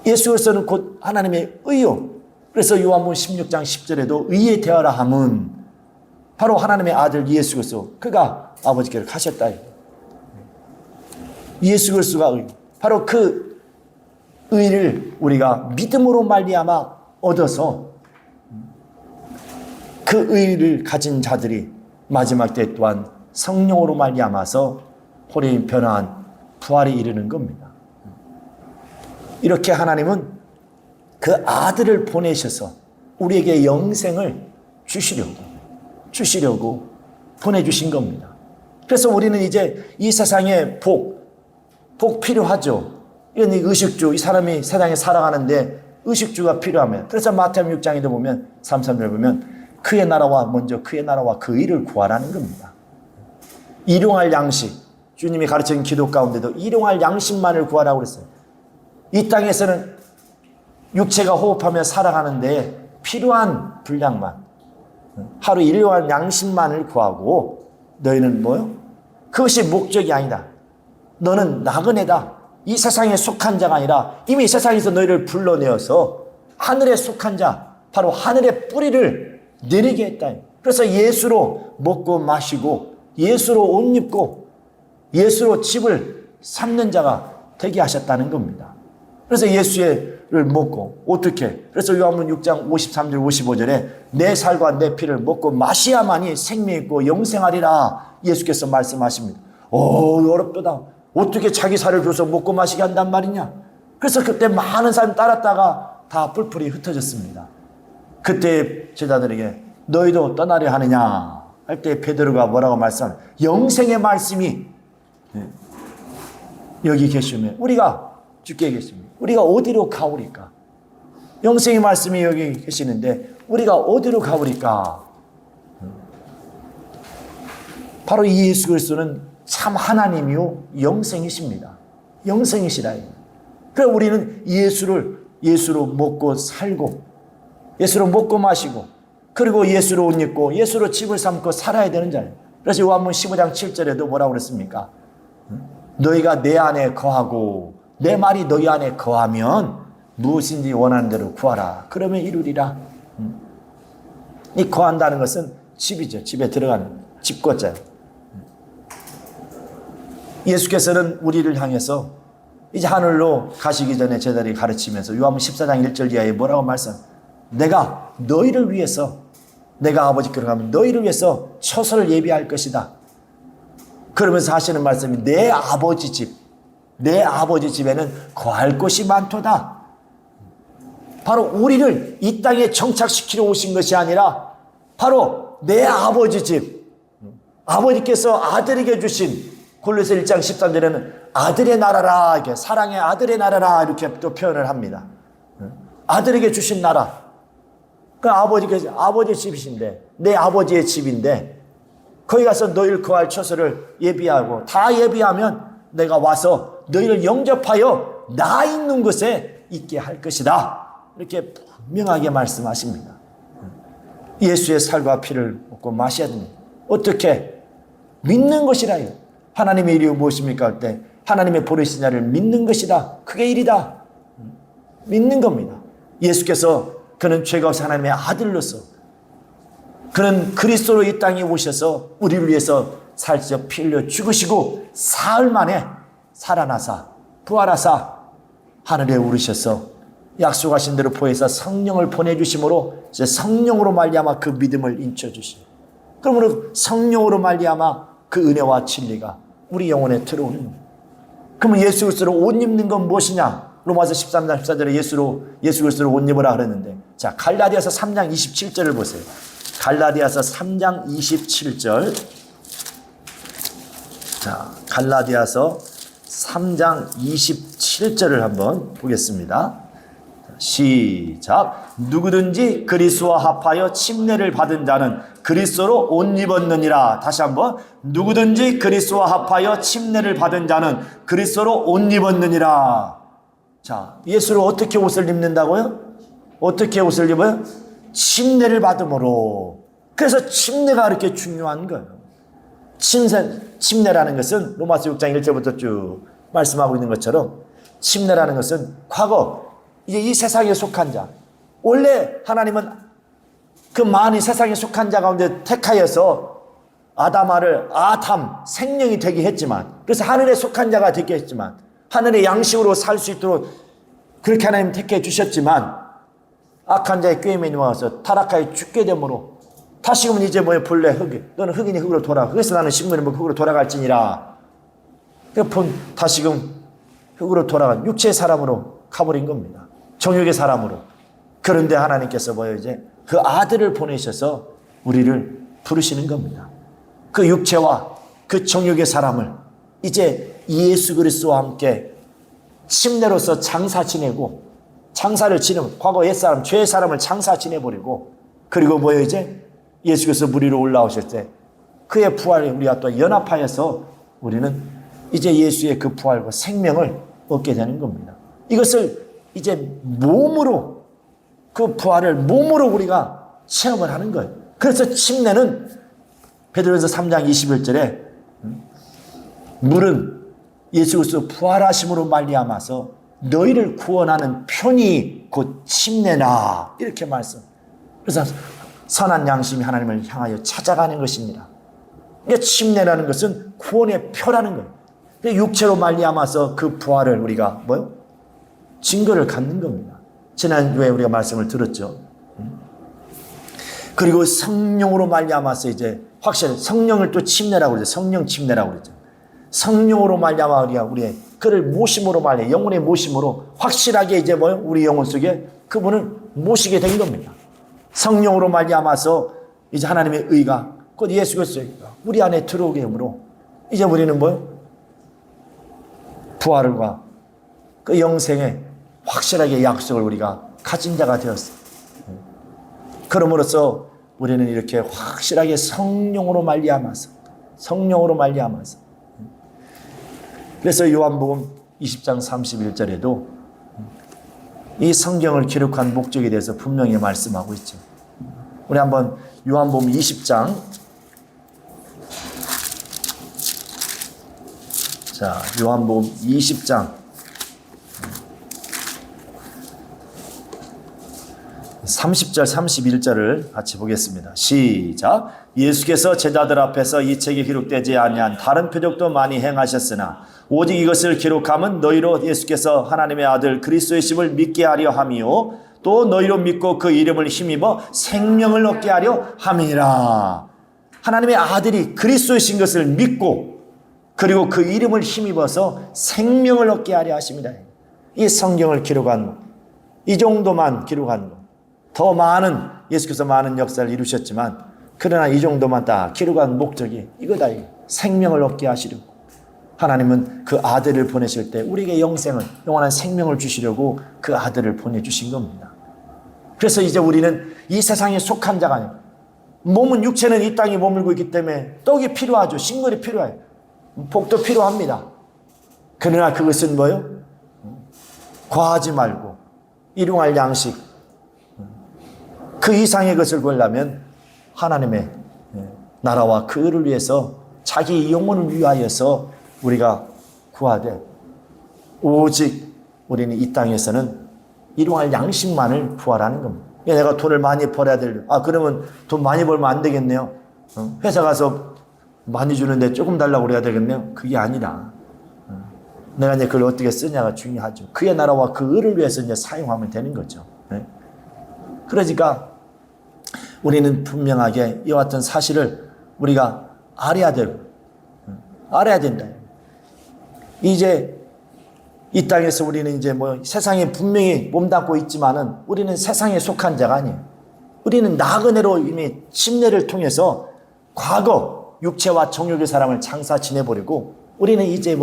예수 그리스도는 곧 하나님의 의요. 그래서 요한복음 16장 10절에도 의에 대하라 함은 바로 하나님의 아들 예수 그리스도 그가 아버지께로 가셨다. 예수 그리스도가 의. 바로 그 의를 우리가 믿음으로 말미암아 얻어서 그 의를 가진 자들이 마지막 때 또한 성령으로 말미암아서 홀이 변화한 부활에 이르는 겁니다. 이렇게 하나님은 그 아들을 보내셔서 우리에게 영생을 주시려고 보내주신 겁니다. 그래서 우리는 이제 이 세상에 복 필요하죠. 이런 의식주, 이 사람이 세상에 살아가는데 의식주가 필요하면, 그래서 마태복음 6장에도 보면 33절 보면 그의 나라와 먼저 그의 나라와 그 일을 구하라는 겁니다. 일용할 양식, 주님이 가르친 기도 가운데도 일용할 양식만을 구하라고 그랬어요. 이 땅에서는 육체가 호흡하며 살아가는데 필요한 분량만, 하루 일용할 양식만을 구하고, 너희는 뭐요? 그것이 목적이 아니다. 너는 나그네다. 이 세상에 속한 자가 아니라 이미 세상에서 너희를 불러내어서 하늘에 속한 자, 바로 하늘의 뿌리를 내리게 했다. 그래서 예수로 먹고 마시고 예수로 옷 입고 예수로 집을 삼는 자가 되게 하셨다는 겁니다. 그래서 예수를 먹고 어떻게? 그래서 요한복음 6장 53절 55절에 내 살과 내 피를 먹고 마시야만이 생명이 있고 영생하리라 예수께서 말씀하십니다. 어렵다. 어떻게 자기 살을 줘서 먹고 마시게 한단 말이냐? 그래서 그때 많은 사람이 따랐다가 다 뿔뿔이 흩어졌습니다. 그때 제자들에게 너희도 떠나려 하느냐 할 때 베드로가 뭐라고 말씀하냐? 영생의 말씀이 여기 계시면 우리가 주께 계십니다. 우리가 어디로 가오리까? 영생의 말씀이 여기 계시는데 우리가 어디로 가오리까? 바로 이 예수 그리스도는 참 하나님이요 영생이십니다. 영생이시라. 그래서 우리는 예수로 먹고 살고 예수로 먹고 마시고 그리고 예수로 옷 입고 예수로 집을 삼고 살아야 되는 자예요. 그래서 요한복음 15장 7절에도 뭐라고 그랬습니까? 너희가 내 안에 거하고 내 말이 너희 안에 거하면 무엇인지 원하는 대로 구하라. 그러면 이루리라. 이 거한다는 것은 집이죠. 집에 들어가는 집거자예요. 예수께서는 우리를 향해서 이제 하늘로 가시기 전에 제자들이 가르치면서 요한복음 14장 1절 이하에 뭐라고 내가 너희를 위해서 내가 아버지께로 가면 너희를 위해서 처소를 예비할 것이다. 그러면서 하시는 말씀이 내 아버지 집에는 거할 곳이 많도다. 바로 우리를 이 땅에 정착시키러 오신 것이 아니라 바로 내 아버지 집, 아버지께서 아들에게 주신 골로새 1장 13절에는 아들의 나라라, 이렇게 사랑의 아들의 나라라 이렇게 또 표현을 합니다. 아들에게 주신 나라. 그 아버지께서 아버지의 집이신데 내 아버지의 집인데 거기 가서 너희를 거할 처소를 예비하고 다 예비하면 내가 와서 너희를 영접하여 나 있는 곳에 있게 할 것이다. 이렇게 분명하게 말씀하십니다. 예수의 살과 피를 먹고 마셔야 됩니다. 어떻게? 믿는 것이라요. 하나님의 일이 무엇입니까? 할 때 하나님의 보내신 자를 믿는 것이다. 그게 일이다. 믿는 겁니다. 예수께서 그는 죄가 없이 하나님의 아들로서 그는 그리스도로 이 땅에 오셔서 우리를 위해서 살찌어 피 흘려 죽으시고 사흘 만에 살아나사 부활하사 하늘에 오르셔서 약속하신 대로 보혜사 성령을 보내주심으로 이제 성령으로 말미암아 그 믿음을 인쳐주시고 그러므로 성령으로 말미암아 그 은혜와 진리가 우리 영혼에 들어오는 겁니다. 그러면 예수 그리스도로 옷 입는 건 무엇이냐? 로마서 13장 14절에 예수 그리스도로 옷 입으라 그랬는데, 자 갈라디아서 3장 27절을 보세요. 갈라디아서 3장 27절. 자 갈라디아서 3장 27절을 한번 보겠습니다. 시작. 누구든지 그리스도와 합하여 침례를 받은 자는 그리스도로 옷 입었느니라. 다시 한번. 누구든지 그리스도와 합하여 침례를 받은 자는 그리스도로 옷 입었느니라. 자, 예수로 어떻게 옷을 입는다고요? 어떻게 옷을 입어요? 침례를 받음으로. 그래서 침례가 그렇게 중요한 거예요. 침례라는 것은 로마서 6장 1절부터 쭉 말씀하고 있는 것처럼 침례라는 것은 과거 이제 이 세상에 속한 자, 원래 하나님은 그 많은 세상에 속한 자 가운데 택하여서 아담아를 생명이 되게 했지만, 그래서 하늘에 속한 자가 되게 했지만, 하늘의 양식으로 살 수 있도록 그렇게 하나님 택해 주셨지만, 악한 자의 꾀임에 누워서 타락하여 죽게 되므로 다시금은 이제 본래 흙이, 너는 흙이니 흙으로 돌아가. 그래서 나는 식물이 흙으로 돌아갈지니라. 다시금 흙으로 돌아간 육체의 사람으로 가버린 겁니다. 정욕의 사람으로. 그런데 하나님께서 이제 그 아들을 보내셔서 우리를 부르시는 겁니다. 그 육체와 그 정욕의 사람을 이제 예수 그리스도와 함께 침례로서 장사 지내고, 장사를 지내고, 과거 옛사람, 죄의 사람을 장사 지내버리고, 그리고 뭐예요? 이제 예수께서 물 위로 올라오실 때 그의 부활에 우리가 또 연합하여서 우리는 이제 예수의 그 부활과 생명을 얻게 되는 겁니다. 이것을 이제 몸으로, 그 부활을 몸으로 우리가 체험을 하는 거예요. 그래서 침례는 베드로전서 3장 21절에 물은 예수 그리스도 부활하심으로 말미암아서 너희를 구원하는 편이 곧 침례나, 이렇게 말씀. 그래서 선한 양심이 하나님을 향하여 찾아가는 것입니다. 침례라는 것은 구원의 표라는 거예요. 육체로 말미암아서 그 부활을 우리가 뭐요? 증거를 갖는 겁니다. 지난주에 우리가 말씀을 들었죠. 그리고 성령으로 말미암아서 이제 확실히 성령을 또 침례라고 그러죠. 성령 침례라고 그러죠. 성령으로 말미암아 우리의 그를 모심으로 말미암아 영혼의 모심으로 확실하게 이제 뭐요? 우리 영혼 속에 그분을 모시게 된 겁니다. 성령으로 말미암아서 이제 하나님의 의가 곧 예수 그리스도의 의가 우리 안에 들어오게 함으로 이제 우리는 뭐요? 부활과 그 영생의 확실하게 약속을 우리가 가진 자가 되었어요. 그럼으로써 우리는 이렇게 확실하게 성령으로 말미암아서 그래서 요한복음 20장 31절에도 이 성경을 기록한 목적에 대해서 분명히 말씀하고 있죠. 우리 한번 요한복음 20장, 자, 요한복음 20장 30절 31절을 같이 보겠습니다. 시작. 예수께서 제자들 앞에서 이 책에 기록되지 아니한 다른 표적도 많이 행하셨으나 오직 이것을 기록함은 너희로 예수께서 하나님의 아들 그리스도이심을 믿게 하려 함이요 또 너희로 믿고 그 이름을 힘입어 생명을 얻게 하려 함이니라. 하나님의 아들이 그리스도이신 것을 믿고 그리고 그 이름을 힘입어서 생명을 얻게 하려 하십니다. 이 성경을 기록한 이 정도만 기록한 것. 더 많은 예수께서 많은 역사를 이루셨지만 그러나 이 정도만 다 기록한 목적이 이거다. 생명을 얻게 하시려고 하나님은 그 아들을 보내실 때 우리에게 영생을 영원한 생명을 주시려고 그 아들을 보내주신 겁니다. 그래서 이제 우리는 이 세상에 속한 자가 아니에요. 몸은 육체는 이 땅에 머물고 있기 때문에 떡이 필요하죠. 식물이 필요해요. 복도 필요합니다. 그러나 그것은 뭐예요? 과하지 말고 일용할 양식 그 이상의 것을 구하려면 하나님의 나라와 그 의를 위해서 자기 영혼을 위하여서 우리가 구하되 오직 우리는 이 땅에서는 일용할 양식만을 구하라는 겁니다. 내가 돈을 많이 벌어야 그러면 돈 많이 벌면 안 되겠네요. 회사 가서 많이 주는데 조금 달라고 그래야 되겠네요. 그게 아니라 내가 이제 그걸 어떻게 쓰냐가 중요하죠. 그의 나라와 그 의를 위해서 이제 사용하면 되는 거죠. 그러니까 우리는 분명하게 이와 같은 사실을 우리가 알아야 된다. 이제 이 땅에서 우리는 이제 세상에 분명히 몸담고 있지만은 우리는 세상에 속한 자가 아니에요. 우리는 나그네로 이미 침례를 통해서 과거 육체와 정욕의 사람을 장사 지내버리고 우리는 이제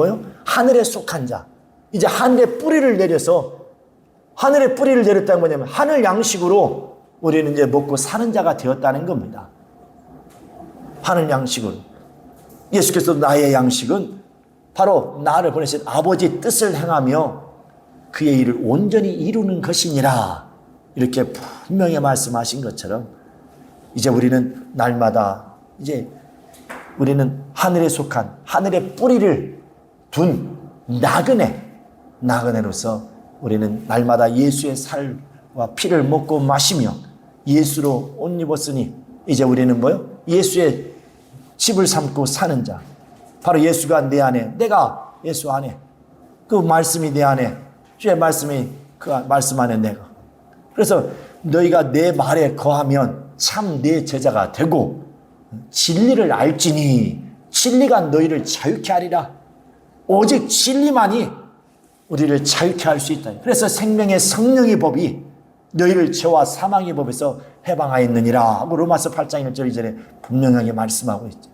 하늘에 속한 자. 이제 하늘의 뿌리를 내렸다는 뭐냐면 하늘 양식으로 우리는 이제 먹고 사는 자가 되었다는 겁니다. 하늘 양식으로. 예수께서 나의 양식은 바로 나를 보내신 아버지의 뜻을 행하며 그의 일을 온전히 이루는 것이니라. 이렇게 분명히 말씀하신 것처럼 이제 우리는 날마다 이제 우리는 하늘에 속한 하늘의 뿌리를 둔 나그네로서 우리는 날마다 예수의 살과 피를 먹고 마시며 예수로 옷 입었으니 이제 우리는 예수의 집을 삼고 사는 자. 바로 예수가 내 안에, 내가 예수 안에, 그 말씀이 내 안에, 주의 말씀이 그 말씀 안에 내가. 그래서 너희가 내 말에 거하면 참 내 제자가 되고 진리를 알지니 진리가 너희를 자유케 하리라. 오직 진리만이 우리를 자유케 할 수 있다. 그래서 생명의 성령의 법이 너희를 죄와 사망의 법에서 해방하였느니라 하고 로마서 8장 1절 이전에 분명하게 말씀하고 있죠.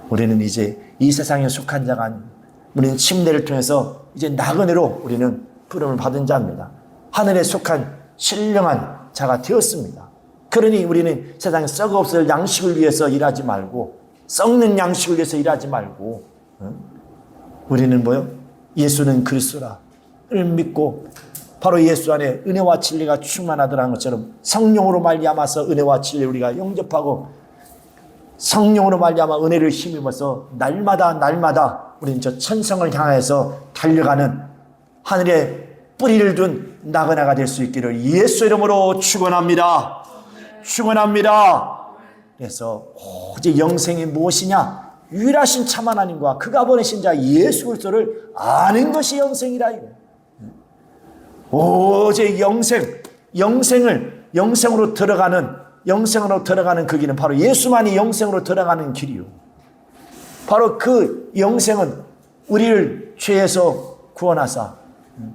우리는 이제 이 세상에 속한 자가 아닙니다. 우리는 침례를 통해서 이제 나그네로 우리는 부름을 받은 자입니다. 하늘에 속한 신령한 자가 되었습니다. 그러니 우리는 세상에 썩어 없을 양식을 위해서 일하지 말고, 썩는 양식을 위해서 일하지 말고, 우리는 뭐요? 예수는 그리스도라를 믿고 바로 예수 안에 은혜와 진리가 충만하더라는 것처럼 성령으로 말미암아서 은혜와 진리를 우리가 영접하고 성령으로 말미암아 은혜를 힘입어서 날마다 우리는 저 천성을 향해서 달려가는 하늘에 뿌리를 둔 나그네가 될 수 있기를 예수 이름으로 축원합니다. 축원합니다. 그래서 오직 영생이 무엇이냐? 유일하신 참 하나님과 그가 보내신 자 예수 그리스도를 아는 것이 영생이라. 오직 영생으로 들어가는 그 길은 바로 예수만이 영생으로 들어가는 길이요. 바로 그 영생은 우리를 죄에서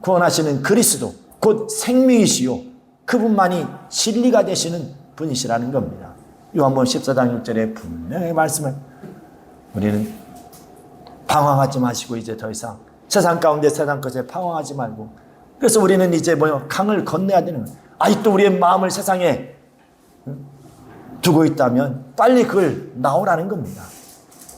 구원하시는 그리스도 곧 생명이시요 그분만이 진리가 되시는 분이시라는 겁니다. 요한복음 14장 6절에 분명히 말씀을, 우리는 방황하지 마시고 이제 더 이상 세상 가운데 세상 것에 방황하지 말고, 그래서 우리는 이제 강을 건너야 되는 거예요. 아직도 우리의 마음을 세상에 두고 있다면 빨리 그걸 나오라는 겁니다.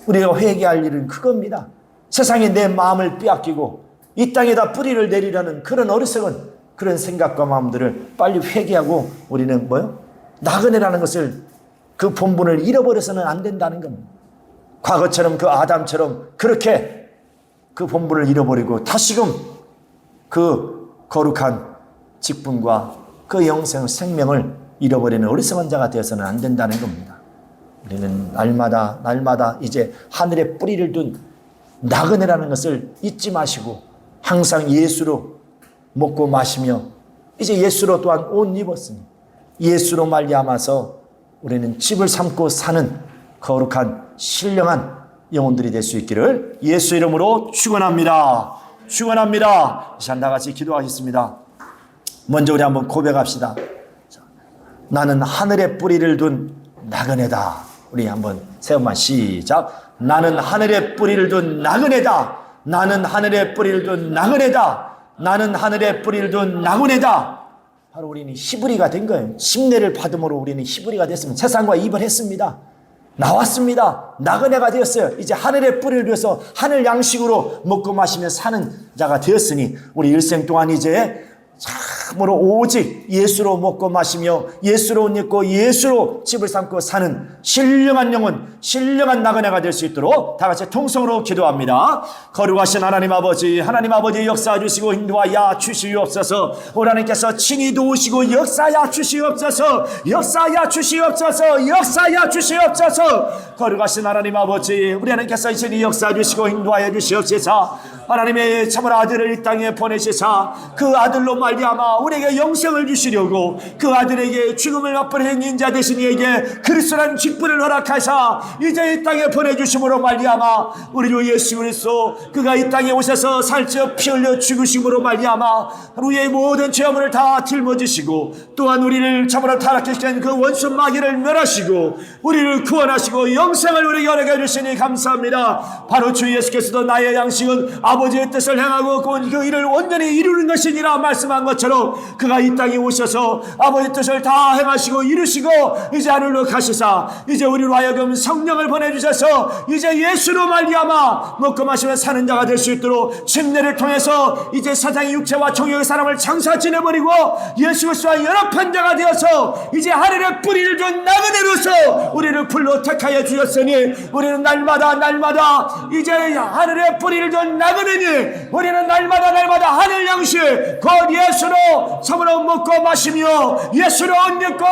우리가 회개할 일은 그겁니다. 세상에 내 마음을 빼앗기고 이 땅에다 뿌리를 내리려는 그런 어리석은 그런 생각과 마음들을 빨리 회개하고 우리는 나그네라는 것을, 그 본분을 잃어버려서는 안 된다는 겁니다. 과거처럼 그 아담처럼 그렇게 그 본분을 잃어버리고 다시금 그 거룩한 직분과 그 영생 생명을 잃어버리는 어리석은 자가 되어서는 안 된다는 겁니다. 우리는 날마다 이제 하늘에 뿌리를 둔 나그네라는 것을 잊지 마시고 항상 예수로 먹고 마시며 이제 예수로 또한 옷 입었으니 예수로 말미암아서 우리는 집을 삼고 사는 거룩한 신령한 영혼들이 될 수 있기를 예수 이름으로 축원합니다. 축원합니다. 자, 다 같이 기도하겠습니다. 먼저 우리 한번 고백합시다. 나는 하늘에 뿌리를 둔 나그네다. 우리 한번 세 번만 시작. 나는 하늘에 뿌리를 둔 나그네다. 나는 하늘에 뿌리를 둔 나그네다. 나는 하늘에 뿌리를 둔 나그네다. 바로 우리는 히브리가 된 거예요. 침례를 받음으로 우리는 히브리가 됐습니다. 세상과 이별했습니다. 나왔습니다. 나그네가 되었어요. 이제 하늘에 뿌리를 두어서 하늘 양식으로 먹고 마시며 사는 자가 되었으니 우리 일생 동안 이제 참으로 오직 예수로 먹고 마시며 예수로 옷 입고 예수로 집을 삼고 사는 신령한 영혼, 신령한 나그네가 될 수 있도록 다 같이 통성으로 기도합니다. 거룩하신 하나님 아버지 역사해 주시고 인도하여 주시옵소서. 하나님께서 친히 도우시고 역사하여 주시옵소서. 역사하여 주시옵소서. 역사하여 주시옵소서. 거룩하신 하나님 아버지, 우리 하나님께서 이제 역사해 주시고 인도하여 주시옵소서. 하나님의 참을 아들을 이 땅에 보내시사 그 아들로 말미암아 우리에게 영생을 주시려고 그 아들에게 죽음을 맛보는 인자 되신 이에게 그리스도라는 직분을 허락하사 이제 이 땅에 보내주심으로 말미암아 우리 주 예수 그리스도 그가 이 땅에 오셔서 살찌어 피 흘려 죽으심으로 말미암아 우리의 모든 죄악을 다 짊어지시고 또한 우리를 참으로 타락시킨 그 원수 마귀를 멸하시고 우리를 구원하시고 영생을 우리에게 허락해 주시니 감사합니다. 바로 주 예수께서도 나의 양식은 아버지의 뜻을 행하고 그 일을 온전히 이루는 것이니라 말씀한 것처럼 그가 이 땅에 오셔서 아버지의 뜻을 다 행하시고 이루시고 이제 하늘로 가시사 이제 우리로 하여금 성령을 보내주셔서 이제 예수로 말미암아 먹고 마시며 사는 자가 될 수 있도록 침례를 통해서 이제 사장의 육체와 정욕의 사람을 장사 지내버리고 예수 그리스도와 연합한 자가 되어서 이제 하늘에 뿌리를 둔 나그네로서 우리를 불러 택하여 주셨으니 우리는 날마다 이제 하늘에 뿌리를 둔 나그네니 우리는 날마다 하늘 양식 곧 예수로 참으로 먹고 마시며 예수로 옷 입고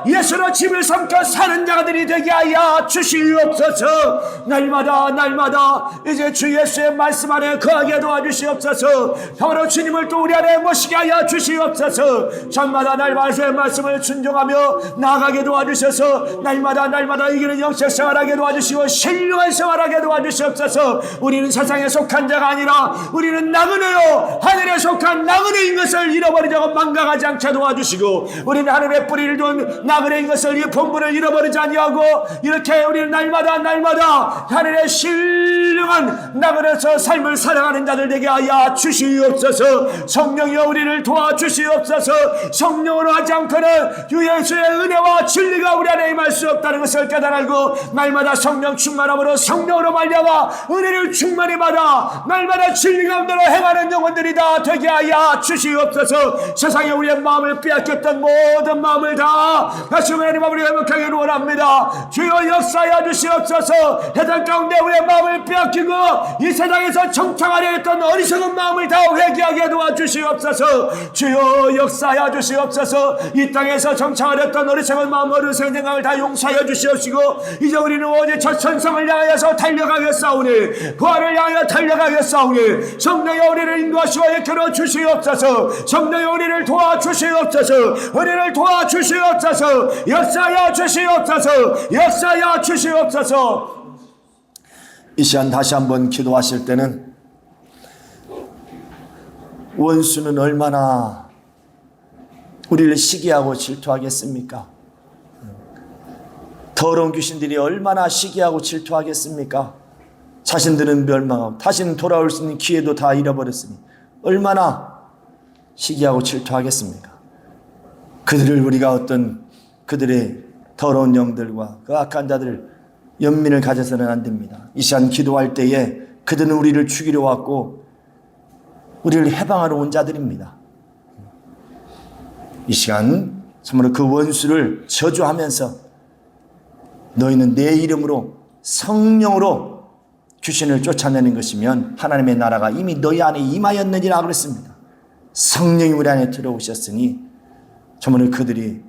예수로 집을 삼켜 사는 자들이 되게 하여 주시옵소서. 날마다 이제 주 예수의 말씀 안에 거하게 도와주시옵소서. 바로 주님을 또 우리 안에 모시게 하여 주시옵소서. 저마다 날마다 말씀을 순종하며 나아가게 도와주셔서 날마다 이기는 영적 생활하게 도와주시고 신령한 생활하게 도와주시옵소서. 우리는 세상에 속한 자가 아니라 우리는 나그네요 하늘에 속한 나그네인 것을 잃어버리지 않고 망각하지 않게 도와주시고, 우리는 하늘의 뿌리를 둔 나그네인 것을, 이 본분을 잃어버리지 아니하고 이렇게 우리는 날마다 하늘의 신령한 나그네서 삶을 살아가는 자들 되게 하여 주시옵소서. 성령이여 우리를 도와주시옵소서. 성령으로 하지 않고는 주 예수의 은혜와 진리가 우리 안에 임할 수 없다는 것을 깨달고, 날마다 성령 충만함으로 성령으로 말미암아 은혜를 충만히 받아 날마다 진리 가운데로 행하는 영혼들이 다 되게 하여 주시옵소서. 세상에 우리의 마음을 빼앗겼던 모든 마음을 다 다시 하나님 아버지 회복하기를 원합니다. 주여 역사하여 주시옵소서. 해당 가운데 우리의 마음을 빼앗기고 이 세상에서 정착하려 했던 어리석은 마음을 다 회개하게 도와주시옵소서. 주여 역사하여 주시옵소서. 이 땅에서 정착하려 했던 어리석은 마음, 어리석은 생각을 다 용서하여 주시옵시고, 이제 우리는 오직 저 천성을 향하여서 달려가겠사오니, 부활을 향하여 달려가겠사오니, 성령의 우리를 인도하시고 이끌어 주시옵소서. 성령의 우리를 도와주시옵소서. 우리를 도와주시옵소서. 역사하여 주시옵소서. 역사하여 주시옵소서. 이 시간 다시 한번 기도하실 때는 원수는 얼마나 우리를 시기하고 질투하겠습니까? 더러운 귀신들이 얼마나 시기하고 질투하겠습니까? 자신들은 멸망하고 다시는 돌아올 수 있는 기회도 다 잃어버렸으니 얼마나 시기하고 질투하겠습니까? 그들을 우리가 어떤 그들의 더러운 영들과 그 악한 자들 연민을 가져서는 안 됩니다. 이 시간 기도할 때에 그들은 우리를 죽이려 왔고 우리를 해방하러 온 자들입니다. 이 시간 참으로 그 원수를 저주하면서 너희는 내 이름으로 성령으로 귀신을 쫓아내는 것이면 하나님의 나라가 이미 너희 안에 임하였느니라 그랬습니다. 성령이 우리 안에 들어오셨으니 참으로 그들이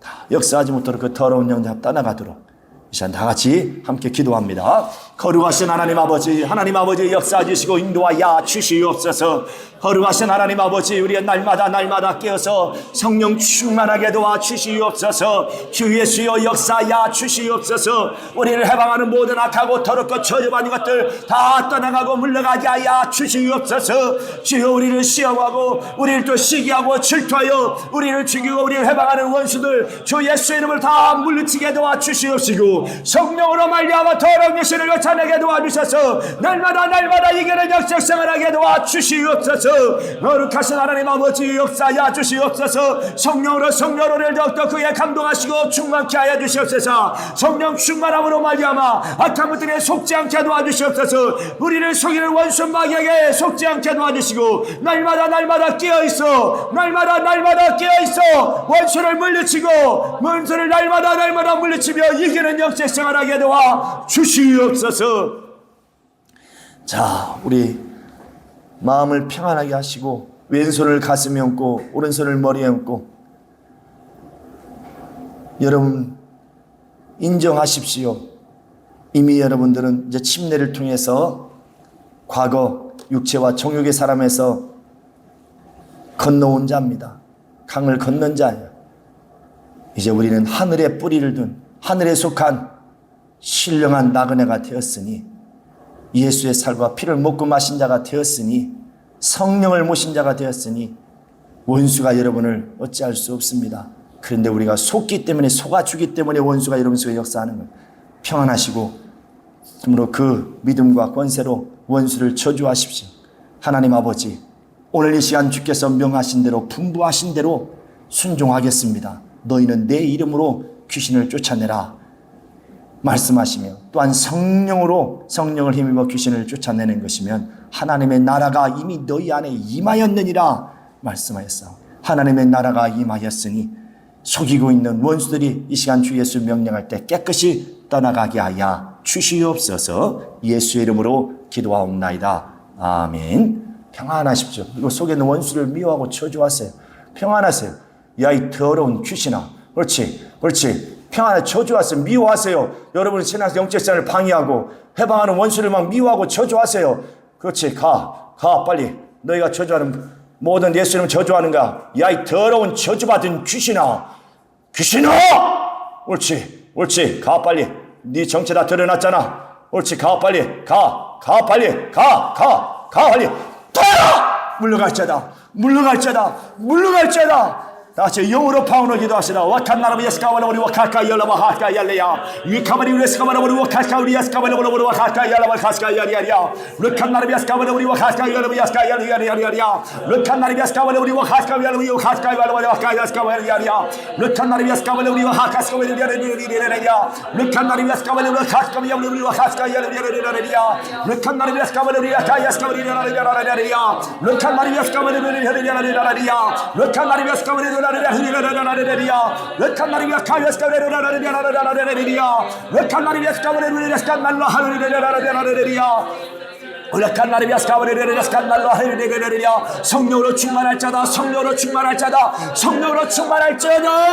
다 역사하지 못하도록 그 더러운 영들 떠나가도록 이 시간 다 같이 함께 기도합니다. 거룩하신 하나님 아버지, 하나님 아버지 역사하시고 인도하여 주시옵소서. 거룩하신 하나님 아버지, 우리의 날마다 깨어서 성령 충만하게 도와주시옵소서. 주 예수여 역사하여 주시옵소서. 우리를 해방하는 모든 악하고 더럽고 저주받은 것들 다 떠나가고 물러가게 하여 주시옵소서. 주여 우리를 시험하고 우리를 또 시기하고 질투하여 우리를 죽이고 우리를 해방하는 원수들 주 예수의 이름을 다 물리치게 도와주시옵시고, 성령으로 말미암아 더러운 귀신을 쫓아내게 도와주셔서 날마다 이기는 역sek생을 하게 도와주시옵소서. 거룩하신 하나님 아버지 역사하여 주시옵소서. 성령으로 우리를 더욱더 그에 감동하시고 충만케 하여 주시옵소서. 성령 충만함으로 말미암아 악한 것들에 속지 않게 도와주시옵소서. 우리를 속이는 원수 마귀에게 속지 않게 도와주시고 날마다 깨어있어 원수를 물리치고 원수를 날마다 물리치며 이기는 역sek생을 하게 도와 주시옵소서. 자, 우리 마음을 평안하게 하시고 왼손을 가슴에 얹고 오른손을 머리에 얹고 여러분 인정하십시오. 이미 여러분들은 이제 침례를 통해서 과거 육체와 정욕의 사람에서 건너온 자입니다. 강을 건넌 자예요. 이제 우리는 하늘에 뿌리를 둔 하늘에 속한 신령한 나그네가 되었으니, 예수의 살과 피를 먹고 마신 자가 되었으니, 성령을 모신 자가 되었으니 원수가 여러분을 어찌할 수 없습니다. 그런데 우리가 속기 때문에, 속아주기 때문에 원수가 여러분 속에 역사하는 거예요. 평안하시고 그러므로 그 믿음과 권세로 원수를 저주하십시오. 하나님 아버지, 오늘 이 시간 주께서 명하신 대로 분부하신 대로 순종하겠습니다. 너희는 내 이름으로 귀신을 쫓아내라 말씀하시며, 또한 성령을 힘입어 귀신을 쫓아내는 것이면 하나님의 나라가 이미 너희 안에 임하였느니라 말씀하였어. 하나님의 나라가 임하였으니 속이고 있는 원수들이 이 시간 주 예수 명령할 때 깨끗이 떠나가게 하여 주시옵소서. 예수의 이름으로 기도하옵나이다. 아멘. 평안하십시오. 그리고 속에 있는 원수를 미워하고 저주하세요. 평안하세요. 야, 이 더러운 귀신아. 그렇지. 평안에 저주하세요. 미워하세요. 여러분의 신앙 영적 생활을 방해하고 해방하는 원수를 막 미워하고 저주하세요. 그렇지. 가 빨리. 너희가 저주하는 모든 예수 이름 저주하는가. 야, 이 더러운 저주받은 귀신아. 옳지. 가 빨리. 네 정체 다 드러났잖아. 옳지. 가 빨리. 가. 가하리 떠나라! 물러갈지어다. 다 같이 영으로 파운을 기도하시라. 와칸나라비 예스카바라보리 와카카 열라바 하카 열레야. 위카바리 예스카바라보리 와카카 우리 예스카바라보리 와카카 열라바 카스카 열리야리야. 르칸나라비 예스카바라보리 와카카 열라바 야스카 열리야리야. 르칸나라비 예스카바라보리 와카카 열라바 와카카 열라바 와카카 야스카 열리야리야. 르칸나라비 예스카바라보리 와카카 열리야리야. 르칸나라비 예스카바라보리 와카카 열리야리야. 와카카 열리야리야. 르칸나라비 예스카바라보리 와카카 열리야리야. 르칸나라비 예스카바라보리 열리야리야. 르칸나라비 예스카바라보리 성령으로 충만할 자다. 성령으로 충만할 자다. 성령으로 충만할 자다.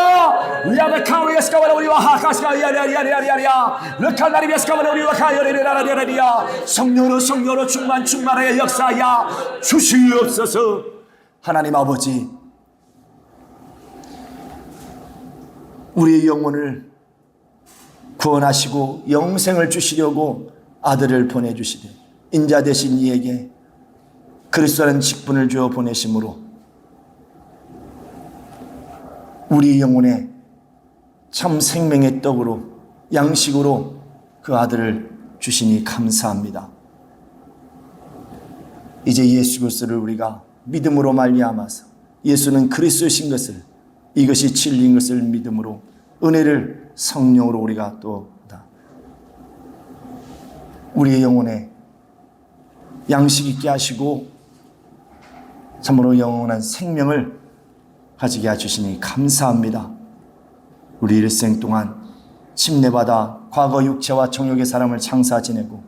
성령으로 충만하여 역사하여 주시옵소서. 하나님 아버지, 우리의 영혼을 구원하시고 영생을 주시려고 아들을 보내주시되 인자 되신 이에게 그리스도라는 직분을 주어 보내심으로 우리 영혼에 참 생명의 떡으로 양식으로 그 아들을 주시니 감사합니다. 이제 예수 그리스도를 우리가 믿음으로 말미암아서 예수는 그리스도이신 것을, 이것이 진리인 것을 믿음으로 은혜를 성령으로 우리가 또 우리의 영혼에 양식 있게 하시고 참으로 영원한 생명을 가지게 해주시니 감사합니다. 우리 일생 동안 침례받아 과거 육체와 정욕의 사람을 창사 지내고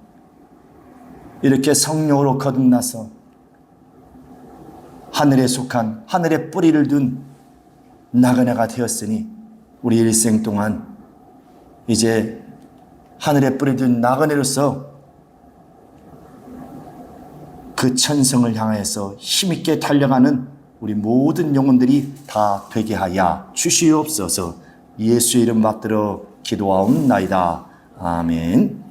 이렇게 성령으로 거듭나서 하늘에 속한, 하늘에 뿌리를 둔 나그네가 되었으니 우리 일생 동안 이제 하늘에 뿌리를 둔 나그네로서 그 천성을 향해서 힘있게 달려가는 우리 모든 영혼들이 다 되게 하여 주시옵소서. 예수 이름 받들어 기도하옵나이다. 아멘.